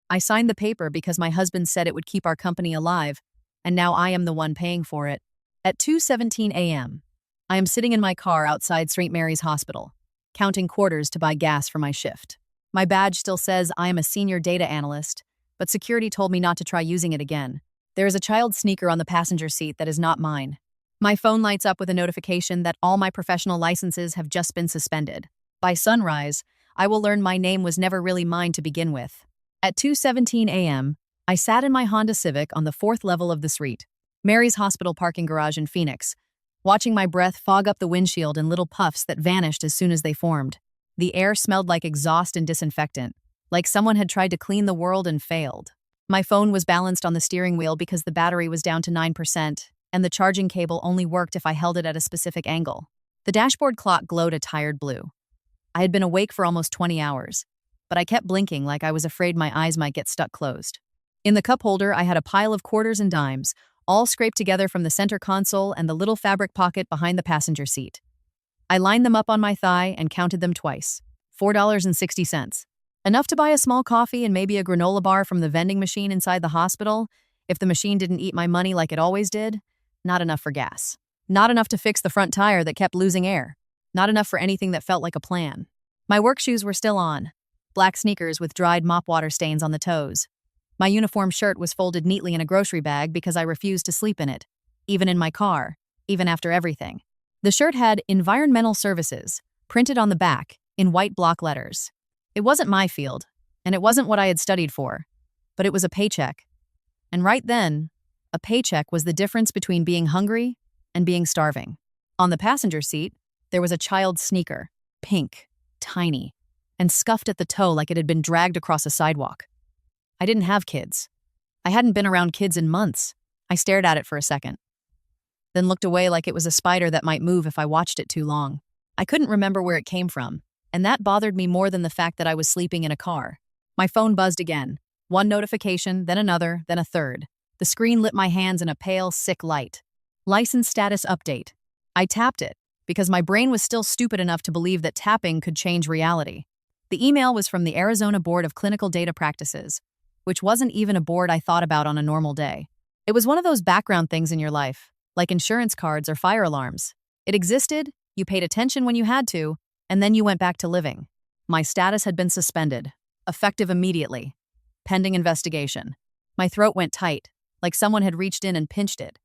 I signed the paper because my husband said it would keep our company alive, and now I am the one paying for it. At 2:17 a.m., I am sitting in my car outside St. Mary's Hospital, counting quarters to buy gas for my shift. My badge still says I am a senior data analyst, but security told me not to try using it again. There is a child sneaker on the passenger seat that is not mine. My phone lights up with a notification that all my professional licenses have just been suspended. By sunrise, I will learn my name was never really mine to begin with. At 2:17 a.m., I sat in my Honda Civic on the 4th level of the suite, Mary's Hospital parking garage in Phoenix, watching my breath fog up the windshield in little puffs that vanished as soon as they formed. The air smelled like exhaust and disinfectant, like someone had tried to clean the world and failed. My phone was balanced on the steering wheel because the battery was down to 9%, and the charging cable only worked if I held it at a specific angle. The dashboard clock glowed a tired blue. I had been awake for almost 20 hours, but I kept blinking like I was afraid my eyes might get stuck closed. In the cup holder, I had a pile of quarters and dimes, all scraped together from the center console and the little fabric pocket behind the passenger seat. I lined them up on my thigh and counted them twice. $4.60. Enough to buy a small coffee and maybe a granola bar from the vending machine inside the hospital, if the machine didn't eat my money like it always did. Not enough for gas. Not enough to fix the front tire that kept losing air. Not enough for anything that felt like a plan. My work shoes were still on, black sneakers with dried mop water stains on the toes. My uniform shirt was folded neatly in a grocery bag because I refused to sleep in it, even in my car, even after everything. The shirt had "Environmental Services" printed on the back in white block letters. It wasn't my field, and it wasn't what I had studied for, but it was a paycheck. And right then, a paycheck was the difference between being hungry and being starving. On the passenger seat, there was a child's sneaker, pink, tiny, and scuffed at the toe like it had been dragged across a sidewalk. I didn't have kids. I hadn't been around kids in months. I stared at it for a second, then looked away like it was a spider that might move if I watched it too long. I couldn't remember where it came from, and that bothered me more than the fact that I was sleeping in a car. My phone buzzed again. One notification, then another, then a third. The screen lit my hands in a pale, sick light. License status update. I tapped it, because my brain was still stupid enough to believe that tapping could change reality. The email was from the Arizona Board of Clinical Data Practices, which wasn't even a board I thought about on a normal day. It was one of those background things in your life, like insurance cards or fire alarms. It existed, you paid attention when you had to, and then you went back to living. My status had been suspended, effective immediately, pending investigation. My throat went tight, like someone had reached in and pinched it.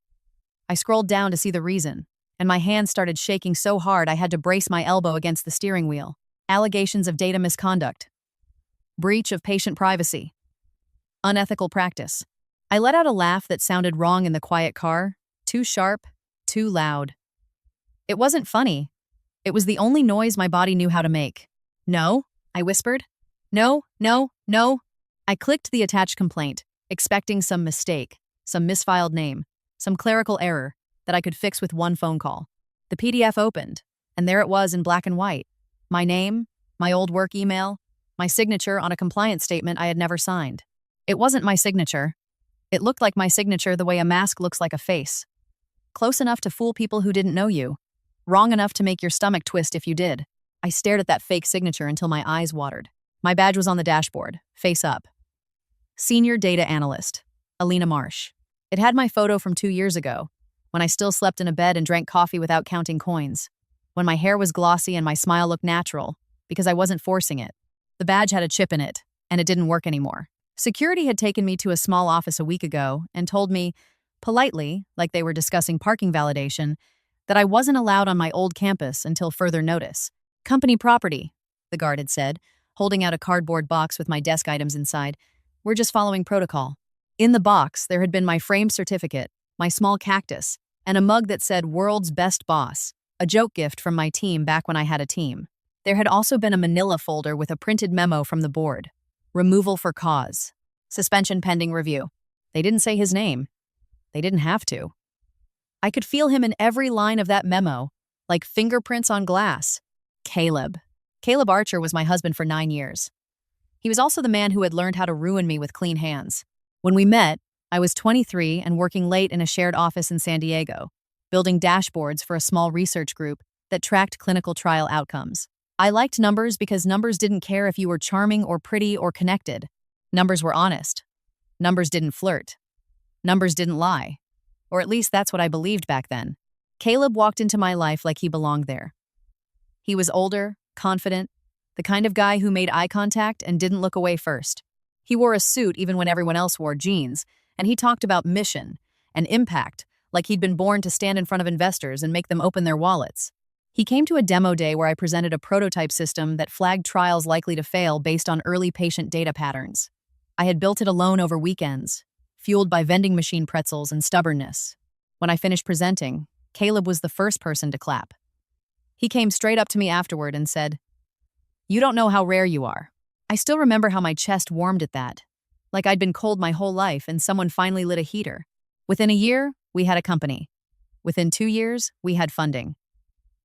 I scrolled down to see the reason, and my hands started shaking so hard I had to brace my elbow against the steering wheel. Allegations of data misconduct. Breach of patient privacy. Unethical practice. I let out a laugh that sounded wrong in the quiet car, too sharp, too loud. It wasn't funny. It was the only noise my body knew how to make. No, I whispered. No, no, no. I clicked the attached complaint, expecting some mistake, some misfiled name, some clerical error that I could fix with one phone call. The PDF opened, and there it was in black and white. My name, my old work email, my signature on a compliance statement I had never signed. It wasn't my signature. It looked like my signature the way a mask looks like a face. Close enough to fool people who didn't know you. Wrong enough to make your stomach twist if you did. I stared at that fake signature until my eyes watered. My badge was on the dashboard, face up. Senior Data Analyst, Alina Marsh. It had my photo from 2 years ago, when I still slept in a bed and drank coffee without counting coins, when my hair was glossy and my smile looked natural, because I wasn't forcing it. The badge had a chip in it, and it didn't work anymore. Security had taken me to a small office a week ago and told me, politely, like they were discussing parking validation, that I wasn't allowed on my old campus until further notice. Company property, the guard had said, holding out a cardboard box with my desk items inside. We're just following protocol. In the box, there had been my framed certificate, my small cactus, and a mug that said "World's Best Boss," a joke gift from my team back when I had a team. There had also been a manila folder with a printed memo from the board. Removal for cause. Suspension pending review. They didn't say his name. They didn't have to. I could feel him in every line of that memo, like fingerprints on glass. Caleb. Caleb Archer was my husband for 9 years. He was also the man who had learned how to ruin me with clean hands. When we met, I was 23 and working late in a shared office in San Diego, building dashboards for a small research group that tracked clinical trial outcomes. I liked numbers because numbers didn't care if you were charming or pretty or connected. Numbers were honest. Numbers didn't flirt. Numbers didn't lie. Or at least that's what I believed back then. Caleb walked into my life like he belonged there. He was older, confident, the kind of guy who made eye contact and didn't look away first. He wore a suit even when everyone else wore jeans, and he talked about mission and impact like he'd been born to stand in front of investors and make them open their wallets. He came to a demo day where I presented a prototype system that flagged trials likely to fail based on early patient data patterns. I had built it alone over weekends, fueled by vending machine pretzels and stubbornness. When I finished presenting, Caleb was the first person to clap. He came straight up to me afterward and said, "You don't know how rare you are." I still remember how my chest warmed at that, like I'd been cold my whole life and someone finally lit a heater. Within a year, we had a company. Within 2 years, we had funding.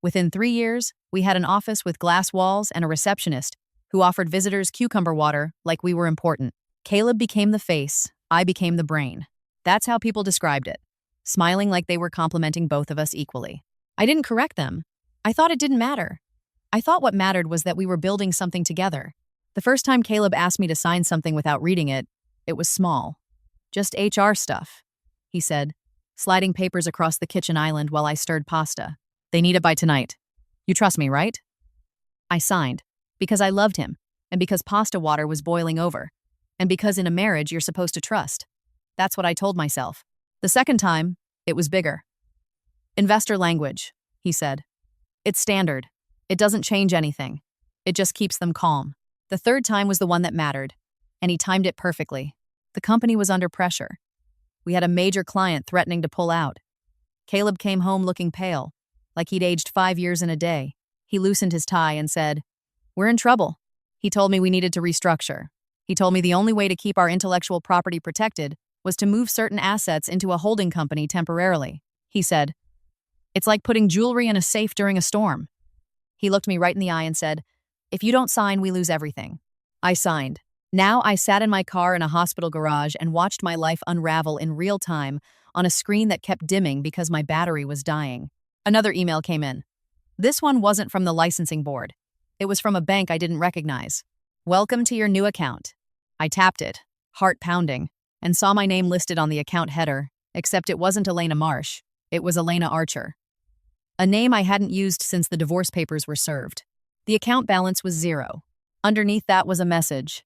Within 3 years, we had an office with glass walls and a receptionist who offered visitors cucumber water like we were important. Caleb became the face, I became the brain. That's how people described it, smiling like they were complimenting both of us equally. I didn't correct them. I thought it didn't matter. I thought what mattered was that we were building something together. The first time Caleb asked me to sign something without reading it, it was small. "Just HR stuff," he said, sliding papers across the kitchen island while I stirred pasta. "They need it by tonight. You trust me, right?" I signed, because I loved him, and because pasta water was boiling over, and because in a marriage you're supposed to trust. That's what I told myself. The second time, it was bigger. "Investor language," he said. "It's standard. It doesn't change anything. It just keeps them calm." The third time was the one that mattered, and he timed it perfectly. The company was under pressure. We had a major client threatening to pull out. Caleb came home looking pale, like he'd aged 5 years in a day. He loosened his tie and said, "We're in trouble." He told me we needed to restructure. He told me the only way to keep our intellectual property protected was to move certain assets into a holding company temporarily. He said, "It's like putting jewelry in a safe during a storm." He looked me right in the eye and said, "If you don't sign, we lose everything." I signed. Now I sat in my car in a hospital garage and watched my life unravel in real time on a screen that kept dimming because my battery was dying. Another email came in. This one wasn't from the licensing board. It was from a bank I didn't recognize. "Welcome to your new account." I tapped it, heart pounding, and saw my name listed on the account header, except it wasn't Elena Marsh. It was Elena Archer. A name I hadn't used since the divorce papers were served. The account balance was 0. Underneath that was a message.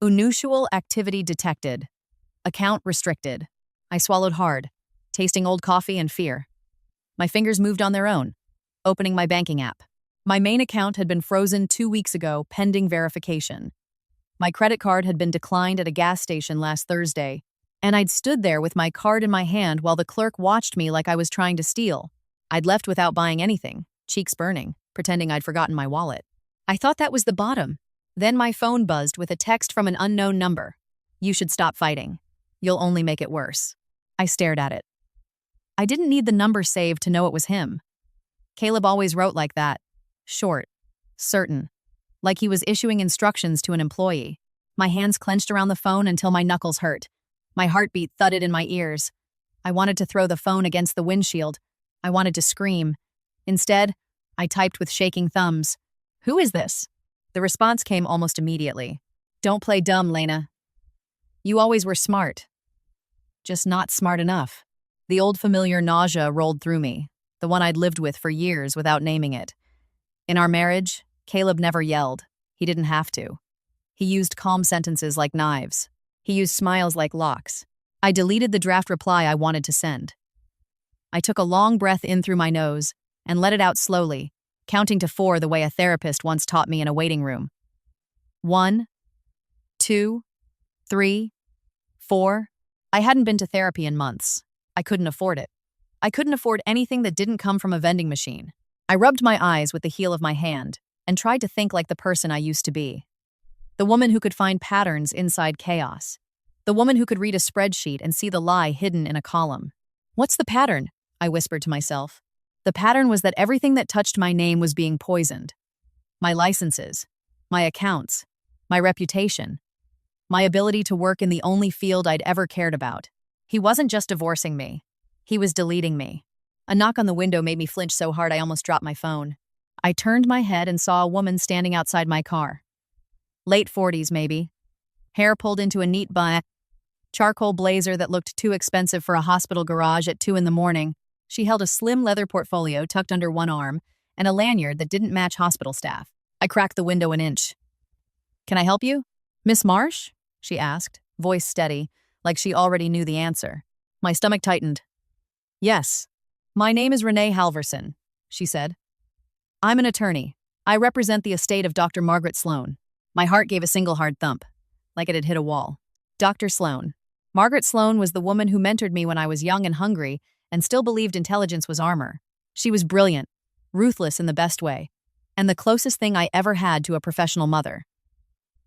"Unusual activity detected. Account restricted." I swallowed hard, tasting old coffee and fear. My fingers moved on their own, opening my banking app. My main account had been frozen 2 weeks ago, pending verification. My credit card had been declined at a gas station last Thursday, and I'd stood there with my card in my hand while the clerk watched me like I was trying to steal. I'd left without buying anything, cheeks burning, pretending I'd forgotten my wallet. I thought that was the bottom. Then my phone buzzed with a text from an unknown number. "You should stop fighting. You'll only make it worse." I stared at it. I didn't need the number saved to know it was him. Caleb always wrote like that. Short. Certain. Like he was issuing instructions to an employee. My hands clenched around the phone until my knuckles hurt. My heartbeat thudded in my ears. I wanted to throw the phone against the windshield. I wanted to scream. Instead, I typed with shaking thumbs. "Who is this?" The response came almost immediately. "Don't play dumb, Lena. You always were smart. Just not smart enough." The old familiar nausea rolled through me, the one I'd lived with for years without naming it. In our marriage, Caleb never yelled. He didn't have to. He used calm sentences like knives. He used smiles like locks. I deleted the draft reply I wanted to send. I took a long breath in through my nose and let it out slowly, counting to 4 the way a therapist once taught me in a waiting room. 1, 2, 3, 4. I hadn't been to therapy in months. I couldn't afford it. I couldn't afford anything that didn't come from a vending machine. I rubbed my eyes with the heel of my hand and tried to think like the person I used to be. The woman who could find patterns inside chaos. The woman who could read a spreadsheet and see the lie hidden in a column. "What's the pattern?" I whispered to myself. The pattern was that everything that touched my name was being poisoned. My licenses, my accounts, my reputation, my ability to work in the only field I'd ever cared about. He wasn't just divorcing me. He was deleting me. A knock on the window made me flinch so hard I almost dropped my phone. I turned my head and saw a woman standing outside my car. Late 40s, maybe. hair pulled into a neat bun, charcoal blazer that looked too expensive for a hospital garage at 2 in the morning. She held a slim leather portfolio tucked under one arm and a lanyard that didn't match hospital staff. I cracked the window an inch. "Can I help you? Miss Marsh?" she asked, voice steady, like she already knew the answer. My stomach tightened. "Yes. My name is Renee Halverson," she said. "I'm an attorney. I represent the estate of Dr. Margaret Sloan." My heart gave a single hard thump, like it had hit a wall. Dr. Sloan. Margaret Sloan was the woman who mentored me when I was young and hungry and still believed intelligence was armor. She was brilliant, ruthless in the best way, and the closest thing I ever had to a professional mother.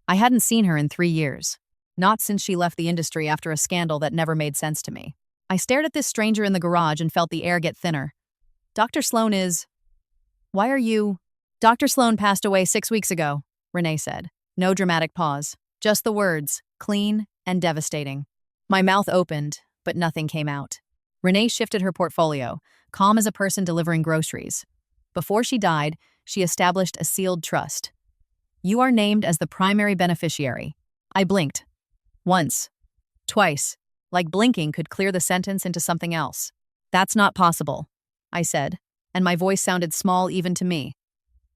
I hadn't seen her in 3 years, not since she left the industry after a scandal that never made sense to me. I stared at this stranger in the garage and felt the air get thinner. "Dr. Sloan is... Why are you..." "Dr. Sloan passed away 6 weeks ago," Renee said. No dramatic pause, just the words, clean and devastating. My mouth opened, but nothing came out. Renee shifted her portfolio, calm as a person delivering groceries. Before she died, she established a sealed trust. "You are named as the primary beneficiary." I blinked. Once. Twice. Like blinking could clear the sentence into something else. "That's not possible," I said, and my voice sounded small even to me.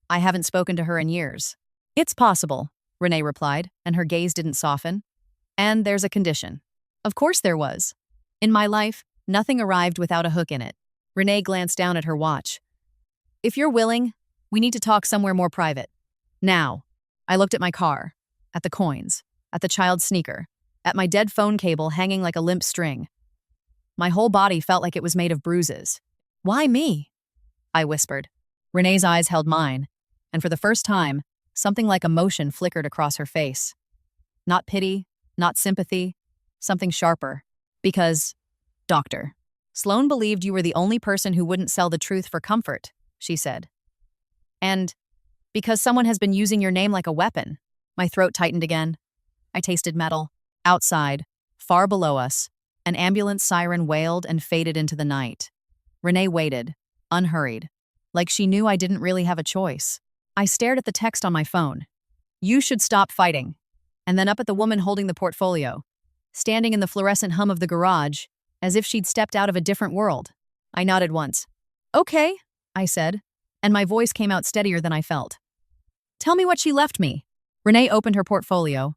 I haven't spoken to her in years. "It's possible," Renee replied, and her gaze didn't soften. "And there's a condition." Of course there was. In my life, nothing arrived without a hook in it. Renee glanced down at her watch. "If you're willing, we need to talk somewhere more private. Now." I looked at my car, at the coins, at the child's sneaker, at my dead phone cable hanging like a limp string. My whole body felt like it was made of bruises. "Why me?" I whispered. Renee's eyes held mine, and for the first time, something like emotion flickered across her face. Not pity, not sympathy, something sharper. "Because, Doctor Sloan believed you were the only person who wouldn't sell the truth for comfort," she said. "And because someone has been using your name like a weapon." My throat tightened again. I tasted metal. Outside, far below us, an ambulance siren wailed and faded into the night. Renee waited, unhurried, like she knew I didn't really have a choice. I stared at the text on my phone. "You should stop fighting." And then up at the woman holding the portfolio, standing in the fluorescent hum of the garage, as if she'd stepped out of a different world. I nodded once. "Okay," I said, and my voice came out steadier than I felt. "Tell me what she left me." Renee opened her portfolio,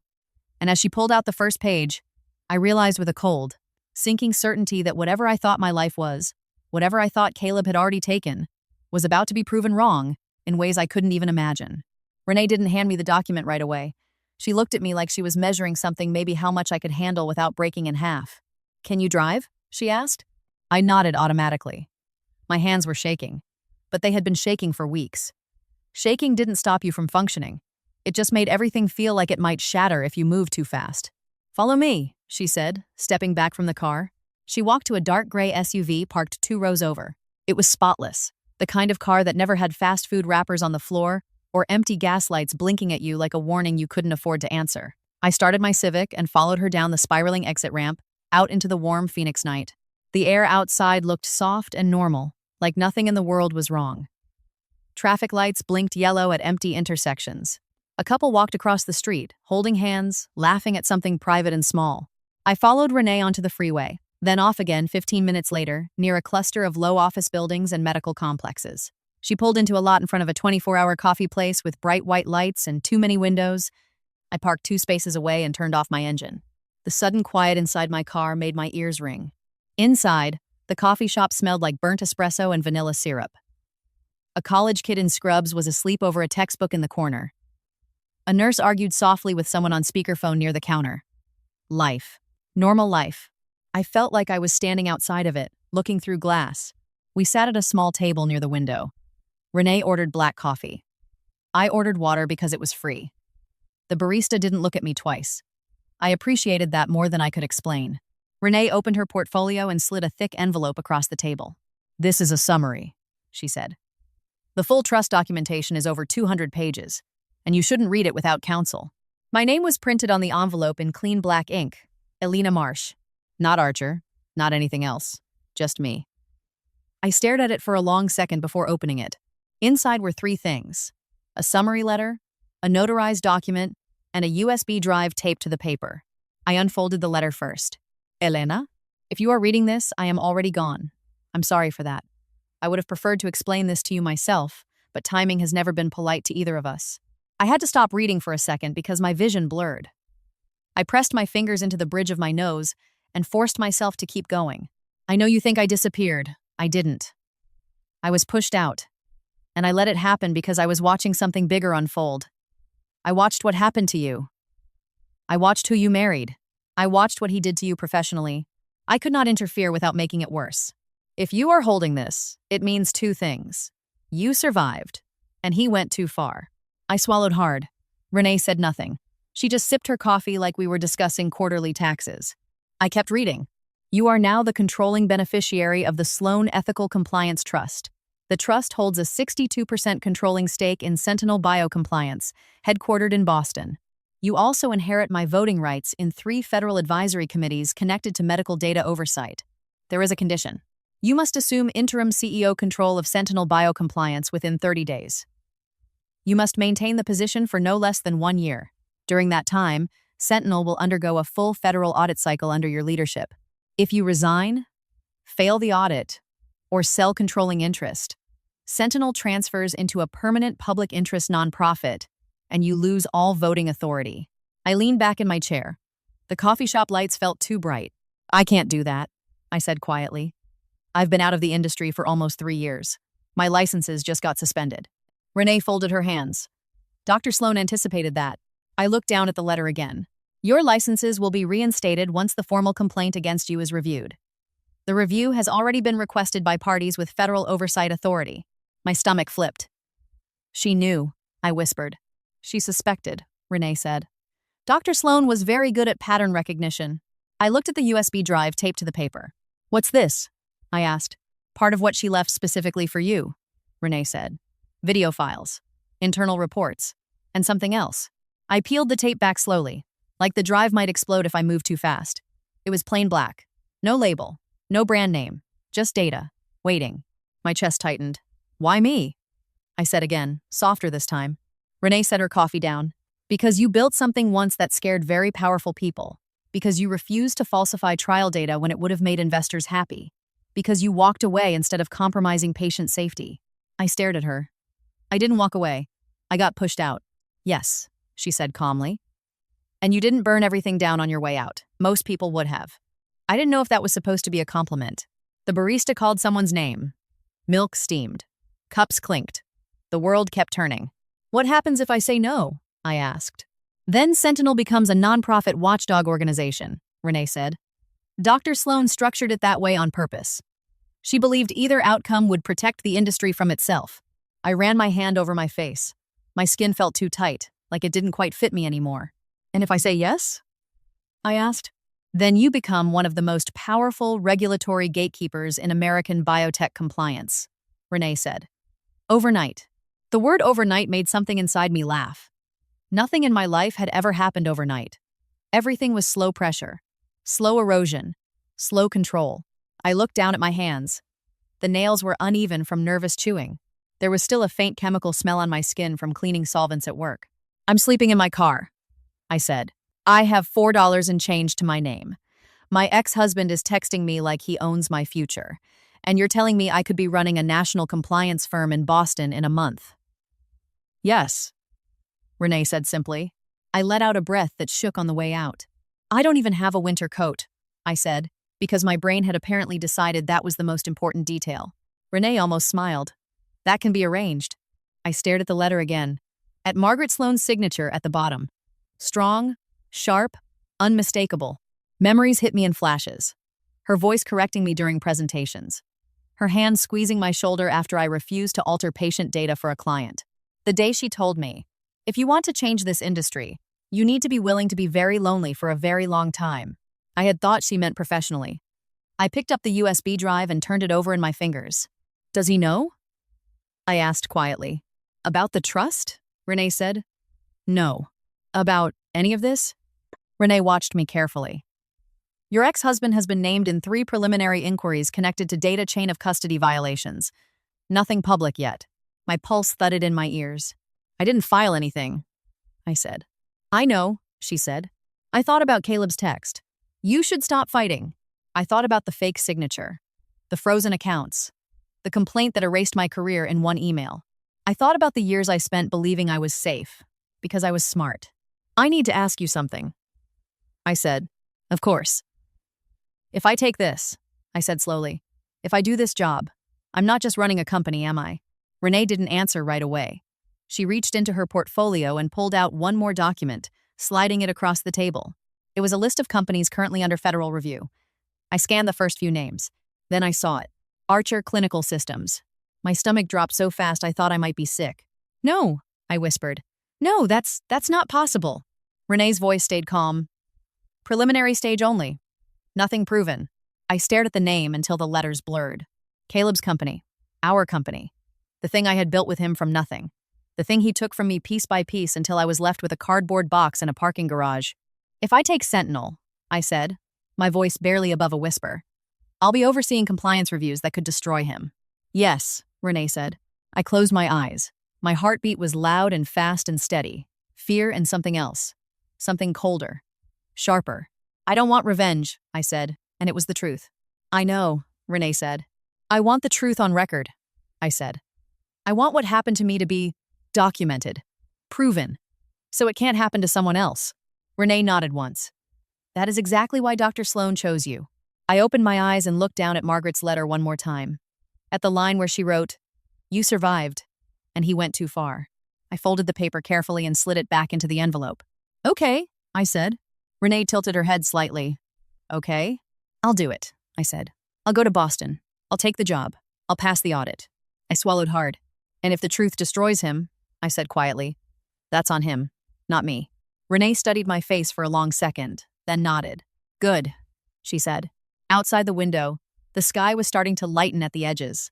and as she pulled out the first page, I realized with a cold, sinking certainty that whatever I thought my life was, whatever I thought Caleb had already taken, was about to be proven wrong in ways I couldn't even imagine. Renee didn't hand me the document right away. She looked at me like she was measuring something, maybe how much I could handle without breaking in half. "Can you drive?" she asked. I nodded automatically. My hands were shaking, but they had been shaking for weeks. Shaking didn't stop you from functioning. It just made everything feel like it might shatter if you moved too fast. "Follow me," she said, stepping back from the car. She walked to a dark gray SUV parked 2 rows over. It was spotless, the kind of car that never had fast food wrappers on the floor or empty gas lights blinking at you like a warning you couldn't afford to answer. I started my Civic and followed her down the spiraling exit ramp, out into the warm Phoenix night. The air outside looked soft and normal, like nothing in the world was wrong. Traffic lights blinked yellow at empty intersections. A couple walked across the street, holding hands, laughing at something private and small. I followed Renee onto the freeway, then off again 15 minutes later, near a cluster of low office buildings and medical complexes. She pulled into a lot in front of a 24-hour coffee place with bright white lights and too many windows. I parked 2 spaces away and turned off my engine. The sudden quiet inside my car made my ears ring. Inside, the coffee shop smelled like burnt espresso and vanilla syrup. A college kid in scrubs was asleep over a textbook in the corner. A nurse argued softly with someone on speakerphone near the counter. Life. Normal life. I felt like I was standing outside of it, looking through glass. We sat at a small table near the window. Renee ordered black coffee. I ordered water because it was free. The barista didn't look at me twice. I appreciated that more than I could explain. Renee opened her portfolio and slid a thick envelope across the table. "This is a summary," she said. "The full trust documentation is over 200 pages, and you shouldn't read it without counsel." My name was printed on the envelope in clean black ink. Elena Marsh. Not Archer, not anything else, just me. I stared at it for a long second before opening it. Inside were 3 things: a summary letter, a notarized document, and a USB drive taped to the paper. I unfolded the letter first. Elena? If you are reading this, I am already gone. I'm sorry for that. I would have preferred to explain this to you myself, but timing has never been polite to either of us. I had to stop reading for a second because my vision blurred. I pressed my fingers into the bridge of my nose and forced myself to keep going. I know you think I disappeared. I didn't. I was pushed out, and I let it happen because I was watching something bigger unfold. I watched what happened to you. I watched who you married. I watched what he did to you professionally. I could not interfere without making it worse. If you are holding this, it means two things. You survived, and he went too far. I swallowed hard. Renee said nothing. She just sipped her coffee like we were discussing quarterly taxes. I kept reading. You are now the controlling beneficiary of the Sloan Ethical Compliance Trust. The trust holds a 62% controlling stake in Sentinel Biocompliance, headquartered in Boston. You also inherit my voting rights in 3 federal advisory committees connected to medical data oversight. There is a condition. You must assume interim CEO control of Sentinel Biocompliance within 30 days. You must maintain the position for no less than 1 year. During that time, Sentinel will undergo a full federal audit cycle under your leadership. If you resign, fail the audit, or sell controlling interest, Sentinel transfers into a permanent public interest nonprofit, and you lose all voting authority. I leaned back in my chair. The coffee shop lights felt too bright. I can't do that, I said quietly. I've been out of the industry for almost 3 years. My licenses just got suspended. Renee folded her hands. Dr. Sloan anticipated that. I looked down at the letter again. Your licenses will be reinstated once the formal complaint against you is reviewed. The review has already been requested by parties with federal oversight authority. My stomach flipped. She knew, I whispered. She suspected, Renee said. Dr. Sloan was very good at pattern recognition. I looked at the USB drive taped to the paper. What's this? I asked. Part of what she left specifically for you, Renee said. Video files, internal reports, and something else. I peeled the tape back slowly, like the drive might explode if I moved too fast. It was plain black. No label, no brand name, just data, waiting. My chest tightened. Why me? I said again, softer this time. Renee set her coffee down. Because you built something once that scared very powerful people. Because you refused to falsify trial data when it would have made investors happy. Because you walked away instead of compromising patient safety. I stared at her. I didn't walk away. I got pushed out. Yes, she said calmly. And you didn't burn everything down on your way out. Most people would have. I didn't know if that was supposed to be a compliment. The barista called someone's name. Milk steamed. Cups clinked. The world kept turning. What happens if I say no? I asked. Then Sentinel becomes a nonprofit watchdog organization, Renee said. Dr. Sloan structured it that way on purpose. She believed either outcome would protect the industry from itself. I ran my hand over my face. My skin felt too tight, like it didn't quite fit me anymore. And if I say yes? I asked. Then you become one of the most powerful regulatory gatekeepers in American biotech compliance, Renee said. Overnight. The word overnight made something inside me laugh. Nothing in my life had ever happened overnight. Everything was slow pressure, slow erosion, slow control. I looked down at my hands. The nails were uneven from nervous chewing. There was still a faint chemical smell on my skin from cleaning solvents at work. I'm sleeping in my car, I said. I have $4 and change to my name. My ex-husband is texting me like he owns my future. And you're telling me I could be running a national compliance firm in Boston in a month. Yes, Renee said simply. I let out a breath that shook on the way out. I don't even have a winter coat, I said, because my brain had apparently decided that was the most important detail. Renee almost smiled. That can be arranged. I stared at the letter again, at Margaret Sloan's signature at the bottom. Strong, sharp, unmistakable. Memories hit me in flashes. Her voice correcting me during presentations. Her hand squeezing my shoulder after I refused to alter patient data for a client. The day she told me, if you want to change this industry, you need to be willing to be very lonely for a very long time. I had thought she meant professionally. I picked up the USB drive and turned it over in my fingers. Does he know? I asked quietly. About the trust? Renee said. No. About any of this? Renee watched me carefully. Your ex-husband has been named in 3 preliminary inquiries connected to data chain of custody violations. Nothing public yet. My pulse thudded in my ears. I didn't file anything, I said. I know, she said. I thought about Caleb's text. You should stop fighting. I thought about the fake signature, the frozen accounts, the complaint that erased my career in one email. I thought about the years I spent believing I was safe, because I was smart. I need to ask you something, I said. Of course. If I take this, I said slowly, if I do this job, I'm not just running a company, am I? Renee didn't answer right away. She reached into her portfolio and pulled out one more document, sliding it across the table. It was a list of companies currently under federal review. I scanned the first few names. Then I saw it. Archer Clinical Systems. My stomach dropped so fast I thought I might be sick. No, I whispered. No, that's not possible. Renee's voice stayed calm. Preliminary stage only. Nothing proven. I stared at the name until the letters blurred. Caleb's company. Our company. The thing I had built with him from nothing. The thing he took from me piece by piece until I was left with a cardboard box in a parking garage. If I take Sentinel, I said, my voice barely above a whisper, I'll be overseeing compliance reviews that could destroy him. Yes, Renee said. I closed my eyes. My heartbeat was loud and fast and steady. Fear and something else. Something colder. Sharper. I don't want revenge, I said, and it was the truth. I know, Renee said. I want the truth on record, I said. I want what happened to me to be documented, proven, so it can't happen to someone else. Renee nodded once. That is exactly why Dr. Sloan chose you. I opened my eyes and looked down at Margaret's letter one more time. At the line where she wrote, "You survived," and he went too far. I folded the paper carefully and slid it back into the envelope. Okay, I said. Renee tilted her head slightly. Okay, I'll do it, I said. I'll go to Boston. I'll take the job. I'll pass the audit. I swallowed hard. And if the truth destroys him, I said quietly, that's on him, not me. Renee studied my face for a long second, then nodded. Good, she said. Outside the window, the sky was starting to lighten at the edges.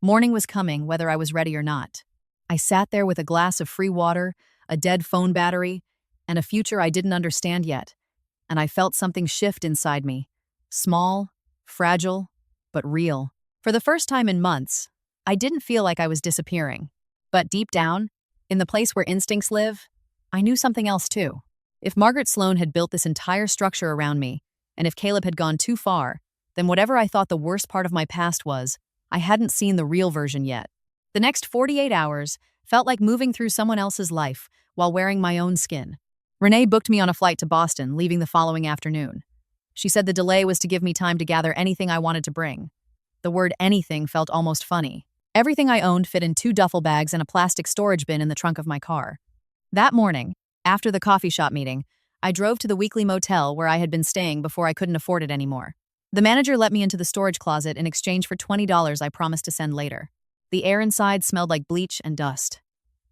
Morning was coming, whether I was ready or not. I sat there with a glass of free water, a dead phone battery, and a future I didn't understand yet. And I felt something shift inside me. Small, fragile, but real. For the first time in months, I didn't feel like I was disappearing. But deep down, in the place where instincts live, I knew something else too. If Margaret Sloan had built this entire structure around me, and if Caleb had gone too far, then whatever I thought the worst part of my past was, I hadn't seen the real version yet. The next 48 hours felt like moving through someone else's life while wearing my own skin. Renee booked me on a flight to Boston, leaving the following afternoon. She said the delay was to give me time to gather anything I wanted to bring. The word anything felt almost funny. Everything I owned fit in 2 duffel bags and a plastic storage bin in the trunk of my car. That morning, after the coffee shop meeting, I drove to the weekly motel where I had been staying before I couldn't afford it anymore. The manager let me into the storage closet in exchange for $20 I promised to send later. The air inside smelled like bleach and dust.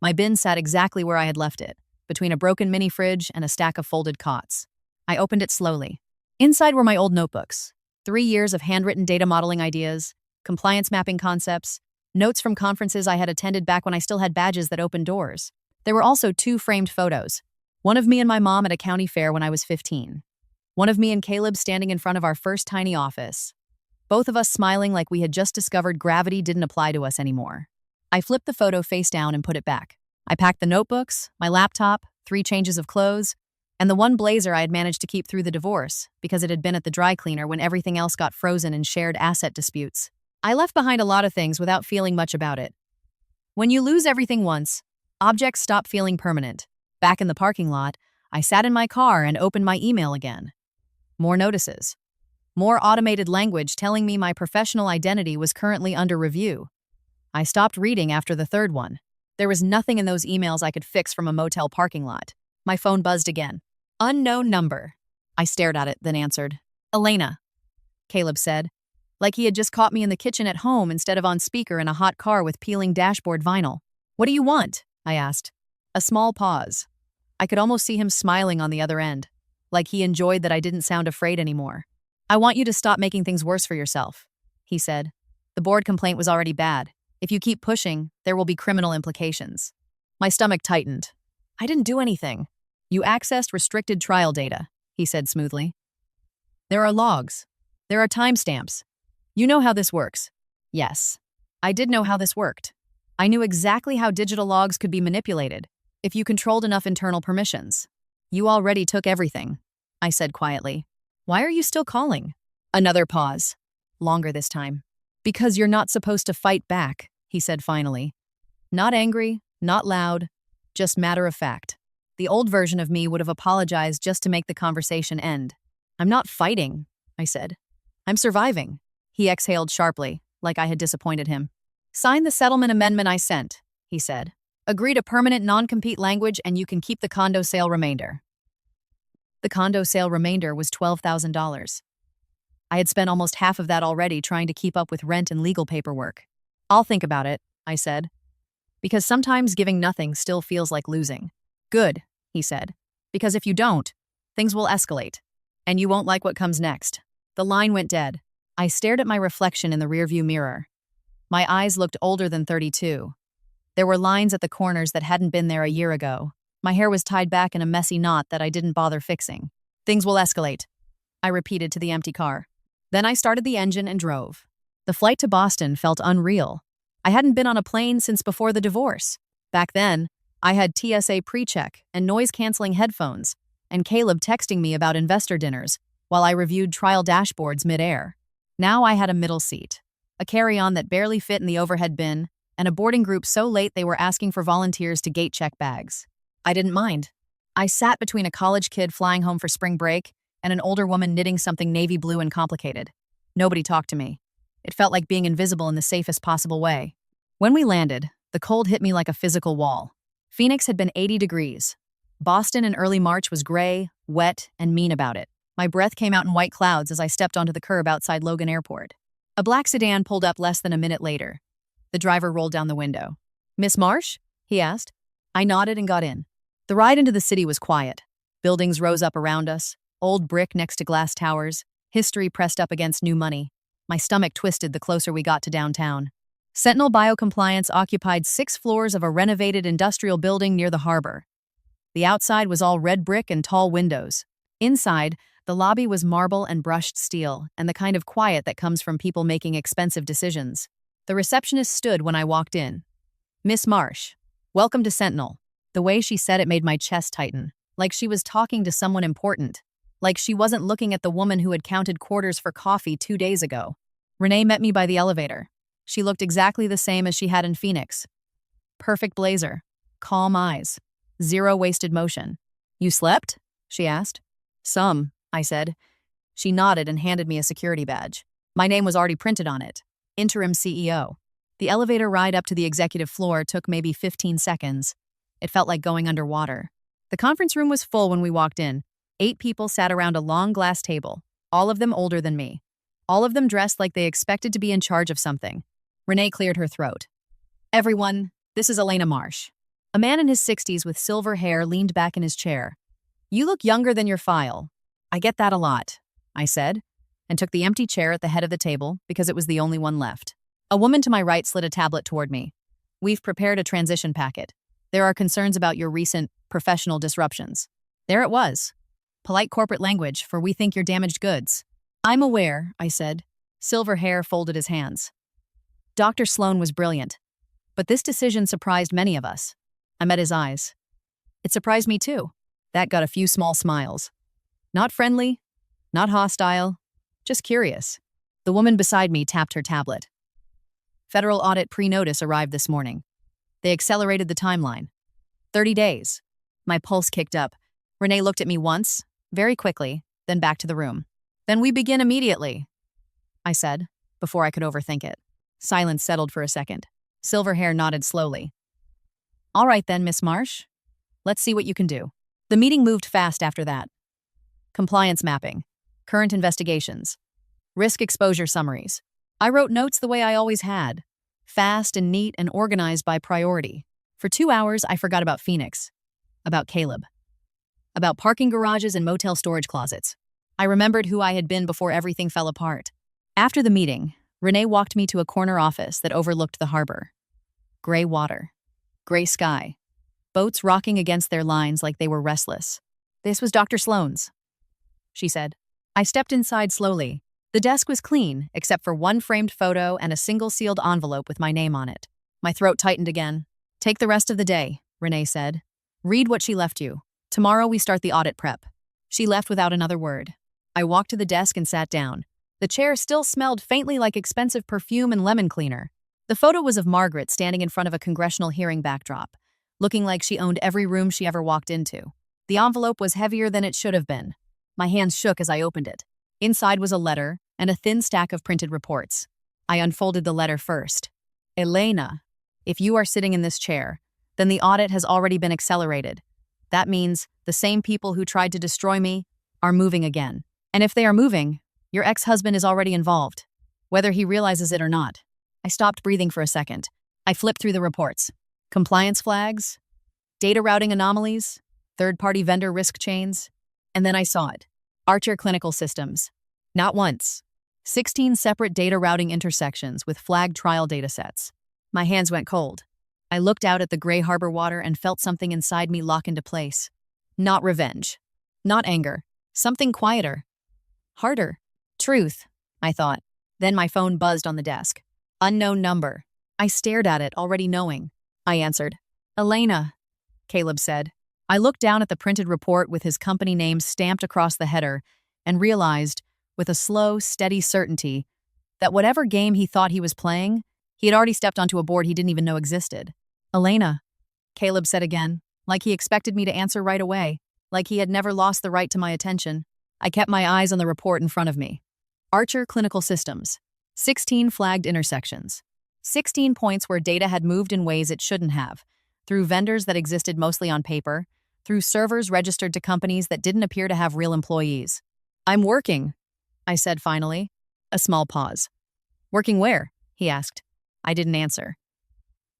My bin sat exactly where I had left it, between a broken mini fridge and a stack of folded cots. I opened it slowly. Inside were my old notebooks, 3 years of handwritten data modeling ideas, compliance mapping concepts, notes from conferences I had attended back when I still had badges that opened doors. There were also 2 framed photos, one of me and my mom at a county fair when I was 15. One of me and Caleb standing in front of our first tiny office. Both of us smiling like we had just discovered gravity didn't apply to us anymore. I flipped the photo face down and put it back. I packed the notebooks, my laptop, 3 changes of clothes, and the one blazer I had managed to keep through the divorce because it had been at the dry cleaner when everything else got frozen in shared asset disputes. I left behind a lot of things without feeling much about it. When you lose everything once, objects stop feeling permanent. Back in the parking lot, I sat in my car and opened my email again. More notices. More automated language telling me my professional identity was currently under review. I stopped reading after the 3rd one. There was nothing in those emails I could fix from a motel parking lot. My phone buzzed again. Unknown number. I stared at it, then answered. Elena, Caleb said, like he had just caught me in the kitchen at home instead of on speaker in a hot car with peeling dashboard vinyl. What do you want? I asked. A small pause. I could almost see him smiling on the other end, like he enjoyed that I didn't sound afraid anymore. I want you to stop making things worse for yourself, he said. The board complaint was already bad. If you keep pushing, there will be criminal implications. My stomach tightened. I didn't do anything. You accessed restricted trial data, he said smoothly. There are logs. There are timestamps. You know how this works. Yes. I did know how this worked. I knew exactly how digital logs could be manipulated if you controlled enough internal permissions. You already took everything, I said quietly. Why are you still calling? Another pause. Longer this time. Because you're not supposed to fight back, he said finally. Not angry, not loud, just matter of fact. The old version of me would have apologized just to make the conversation end. I'm not fighting, I said. I'm surviving. He exhaled sharply, like I had disappointed him. Sign the settlement amendment I sent, he said. Agree to permanent non-compete language and you can keep the condo sale remainder. The condo sale remainder was $12,000. I had spent almost half of that already trying to keep up with rent and legal paperwork. I'll think about it, I said. Because sometimes giving nothing still feels like losing. Good, he said. Because if you don't, things will escalate. And you won't like what comes next. The line went dead. I stared at my reflection in the rearview mirror. My eyes looked older than 32. There were lines at the corners that hadn't been there a year ago. My hair was tied back in a messy knot that I didn't bother fixing. Things will escalate, I repeated to the empty car. Then I started the engine and drove. The flight to Boston felt unreal. I hadn't been on a plane since before the divorce. Back then, I had TSA pre-check and noise-canceling headphones, and Caleb texting me about investor dinners while I reviewed trial dashboards mid-air. Now I had a middle seat, a carry-on that barely fit in the overhead bin, and a boarding group so late they were asking for volunteers to gate-check bags. I didn't mind. I sat between a college kid flying home for spring break and an older woman knitting something navy blue and complicated. Nobody talked to me. It felt like being invisible in the safest possible way. When we landed, the cold hit me like a physical wall. Phoenix had been 80 degrees. Boston in early March was gray, wet, and mean about it. My breath came out in white clouds as I stepped onto the curb outside Logan Airport. A black sedan pulled up less than a minute later. The driver rolled down the window. "Miss Marsh?" he asked. I nodded and got in. The ride into the city was quiet. Buildings rose up around us, old brick next to glass towers, history pressed up against new money. My stomach twisted the closer we got to downtown. Sentinel Biocompliance occupied 6 floors of a renovated industrial building near the harbor. The outside was all red brick and tall windows. Inside, the lobby was marble and brushed steel, and the kind of quiet that comes from people making expensive decisions. The receptionist stood when I walked in. "Miss Marsh, welcome to Sentinel." The way she said it made my chest tighten, like she was talking to someone important, like she wasn't looking at the woman who had counted quarters for coffee 2 days ago. Renee met me by the elevator. She looked exactly the same as she had in Phoenix. Perfect blazer, calm eyes, zero wasted motion. "You slept?" she asked. "Some," I said. She nodded and handed me a security badge. My name was already printed on it. Interim CEO. The elevator ride up to the executive floor took maybe 15 seconds. It felt like going underwater. The conference room was full when we walked in. 8 people sat around a long glass table, all of them older than me. All of them dressed like they expected to be in charge of something. Renee cleared her throat. "Everyone, this is Elena Marsh." A man in his 60s with silver hair leaned back in his chair. "You look younger than your file." "I get that a lot," I said, and took the empty chair at the head of the table because it was the only one left. A woman to my right slid a tablet toward me. "We've prepared a transition packet. There are concerns about your recent professional disruptions." There it was. Polite corporate language for "we think you're damaged goods." "I'm aware," I said. Silver hair folded his hands. Dr. Sloan was brilliant, but this decision surprised many of us. I met his eyes. It surprised me too. That got a few small smiles. Not friendly, not hostile, just curious. The woman beside me tapped her tablet. Federal audit pre-notice arrived this morning. They accelerated the timeline. 30 days. My pulse kicked up. Renee looked at me once, very quickly, then back to the room. "Then we begin immediately," I said, before I could overthink it. Silence settled for a second. Silver hair nodded slowly. "All right then, Miss Marsh. Let's see what you can do." The meeting moved fast after that. Compliance mapping, current investigations, risk exposure summaries. I wrote notes the way I always had, fast and neat and organized by priority. For 2 hours, I forgot about Phoenix, about Caleb, about parking garages and motel storage closets. I remembered who I had been before everything fell apart. After the meeting, Renee walked me to a corner office that overlooked the harbor. Gray water, gray sky, boats rocking against their lines like they were restless. "This was Dr. Sloan's," she said. I stepped inside slowly. The desk was clean, except for one framed photo and a single sealed envelope with my name on it. My throat tightened again. "Take the rest of the day," Renee said. "Read what she left you. Tomorrow we start the audit prep. She left without another word. I walked to the desk and sat down. The chair still smelled faintly like expensive perfume and lemon cleaner. The photo was of Margaret standing in front of a congressional hearing backdrop, looking like she owned every room she ever walked into. The envelope was heavier than it should have been. My hands shook as I opened it. Inside was a letter and a thin stack of printed reports. I unfolded the letter first. Elena, if you are sitting in this chair, then the audit has already been accelerated. That means the same people who tried to destroy me are moving again. And if they are moving, your ex-husband is already involved, whether he realizes it or not. I stopped breathing for a second. I flipped through the reports. Compliance flags, data routing anomalies, third-party vendor risk chains, and then I saw it. Archer Clinical Systems. Not once. 16 separate data routing intersections with flagged trial datasets. My hands went cold. I looked out at the gray harbor water and felt something inside me lock into place. Not revenge. Not anger. Something quieter. Harder. Truth, I thought. Then my phone buzzed on the desk. Unknown number. I stared at it, already knowing. I answered. Elena, Caleb said. I looked down at the printed report with his company name stamped across the header and realized, with a slow, steady certainty, that whatever game he thought he was playing, he had already stepped onto a board he didn't even know existed. Elena, Caleb said again, like he expected me to answer right away, like he had never lost the right to my attention. I kept my eyes on the report in front of me. Archer Clinical Systems. 16 flagged intersections. 16 points where data had moved in ways it shouldn't have, through vendors that existed mostly on paper, through servers registered to companies that didn't appear to have real employees. I'm working, I said finally. A small pause. Working where? He asked. I didn't answer.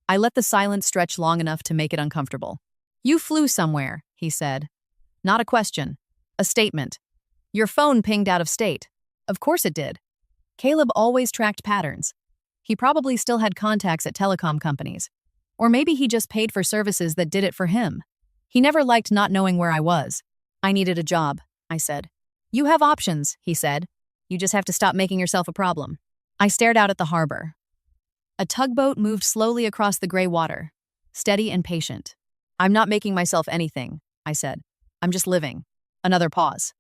I let the silence stretch long enough to make it uncomfortable. You flew somewhere, he said. Not a question. A statement. Your phone pinged out of state. Of course it did. Caleb always tracked patterns. He probably still had contacts at telecom companies. Or maybe he just paid for services that did it for him. He never liked not knowing where I was. I needed a job, I said. You have options, he said. You just have to stop making yourself a problem. I stared out at the harbor. A tugboat moved slowly across the gray water, steady and patient. I'm not making myself anything, I said. I'm just living. Another pause.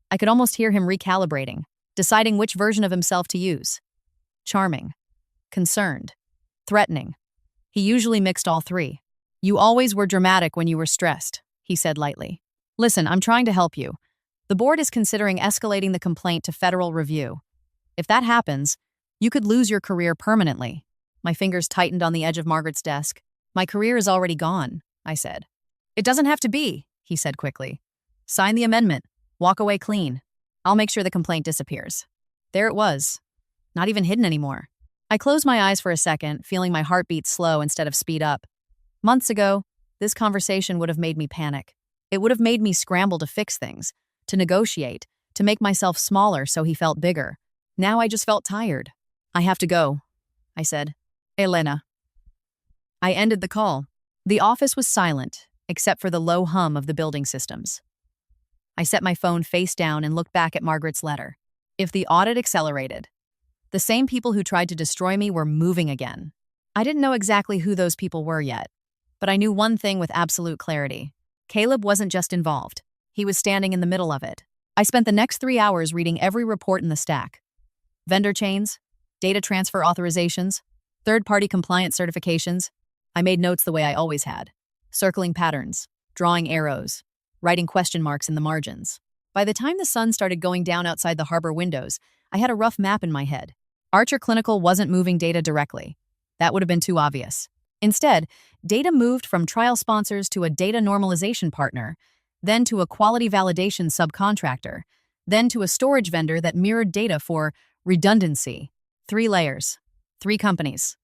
I could almost hear him recalibrating, deciding which version of himself to use. Charming. Concerned. Threatening. He usually mixed all three. You always were dramatic when you were stressed, he said lightly. Listen, I'm trying to help you. The board is considering escalating the complaint to federal review. If that happens, you could lose your career permanently. My fingers tightened on the edge of Margaret's desk. My career is already gone, I said. It doesn't have to be, he said quickly. Sign the amendment. Walk away clean. I'll make sure the complaint disappears. There it was. Not even hidden anymore. I closed my eyes for a second, feeling my heartbeat slow instead of speed up. Months ago, this conversation would have made me panic. It would have made me scramble to fix things, to negotiate, to make myself smaller so he felt bigger. Now I just felt tired. I have to go, I said. Elena. I ended the call. The office was silent, except for the low hum of the building systems. I set my phone face down and looked back at Margaret's letter. If the audit accelerated, the same people who tried to destroy me were moving again. I didn't know exactly who those people were yet, but I knew one thing with absolute clarity. Caleb wasn't just involved. He was standing in the middle of it. I spent the next 3 hours reading every report in the stack. Vendor chains, data transfer authorizations, third-party compliance certifications. I made notes the way I always had, circling patterns, drawing arrows, writing question marks in the margins. By the time the sun started going down outside the harbor windows, I had a rough map in my head. Archer Clinical wasn't moving data directly. That would have been too obvious. Instead, data moved from trial sponsors to a data normalization partner, then to a quality validation subcontractor, then to a storage vendor that mirrored data for redundancy. 3 layers, 3 companies,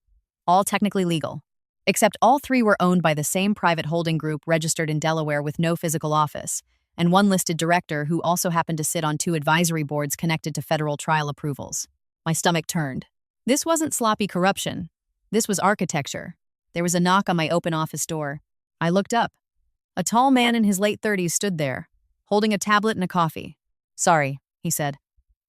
all technically legal. Except all 3 were owned by the same private holding group registered in Delaware with no physical office, and one listed director who also happened to sit on 2 advisory boards connected to federal trial approvals. My stomach turned. This wasn't sloppy corruption. This was architecture. There was a knock on my open office door. I looked up. A tall man in his late 30s stood there, holding a tablet and a coffee. Sorry, he said.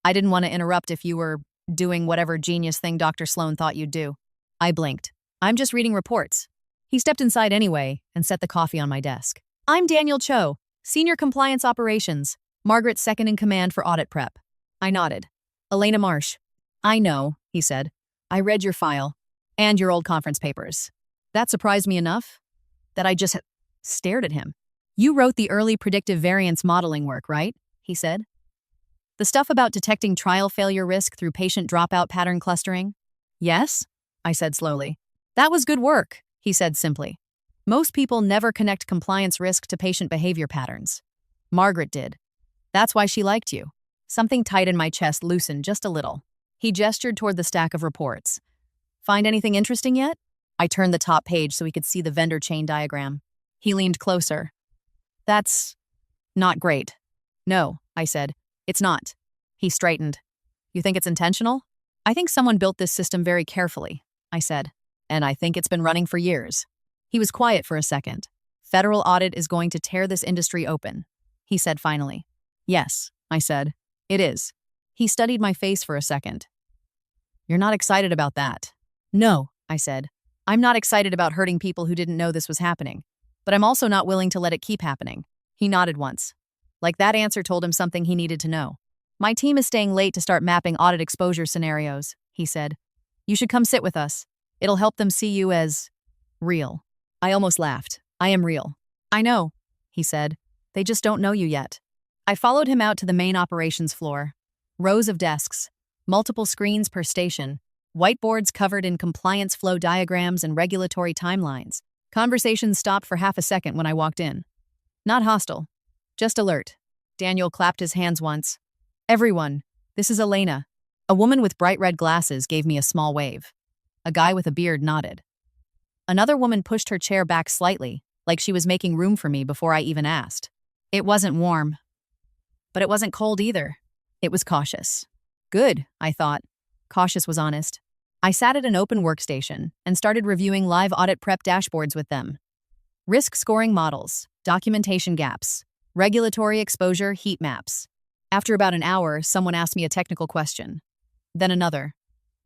I didn't want to interrupt if you were doing whatever genius thing Dr. Sloan thought you'd do. I blinked. I'm just reading reports. He stepped inside anyway and set the coffee on my desk. I'm Daniel Cho, Senior Compliance Operations, Margaret second in command for audit prep. I nodded. Elena Marsh. I know, he said. I read your file and your old conference papers. That surprised me enough that I just stared at him. You wrote the early predictive variance modeling work, right? He said. The stuff about detecting trial failure risk through patient dropout pattern clustering? Yes, I said slowly. That was good work, he said simply. Most people never connect compliance risk to patient behavior patterns. Margaret did. That's why she liked you. Something tight in my chest loosened just a little. He gestured toward the stack of reports. Find anything interesting yet? I turned the top page so he could see the vendor chain diagram. He leaned closer. That's not great. No, I said. It's not. He straightened. You think it's intentional? I think someone built this system very carefully, I said. And I think it's been running for years. He was quiet for a second. Federal audit is going to tear this industry open, he said finally. Yes, I said. It is. He studied my face for a second. You're not excited about that. No, I said. I'm not excited about hurting people who didn't know this was happening. But I'm also not willing to let it keep happening. He nodded once. Like that answer told him something he needed to know. My team is staying late to start mapping audit exposure scenarios, he said. You should come sit with us. It'll help them see you as real. I almost laughed. I am real. I know, he said. They just don't know you yet. I followed him out to the main operations floor. Rows of desks, multiple screens per station, whiteboards covered in compliance flow diagrams and regulatory timelines. Conversations stopped for half a second when I walked in. Not hostile, just alert. Daniel clapped his hands once. Everyone, this is Elena. A woman with bright red glasses gave me a small wave. A guy with a beard nodded. Another woman pushed her chair back slightly, like she was making room for me before I even asked. It wasn't warm, but it wasn't cold either. It was cautious. Good, I thought. Cautious was honest. I sat at an open workstation and started reviewing live audit prep dashboards with them. Risk scoring models, documentation gaps, regulatory exposure heat maps. After about an hour, someone asked me a technical question. Then another.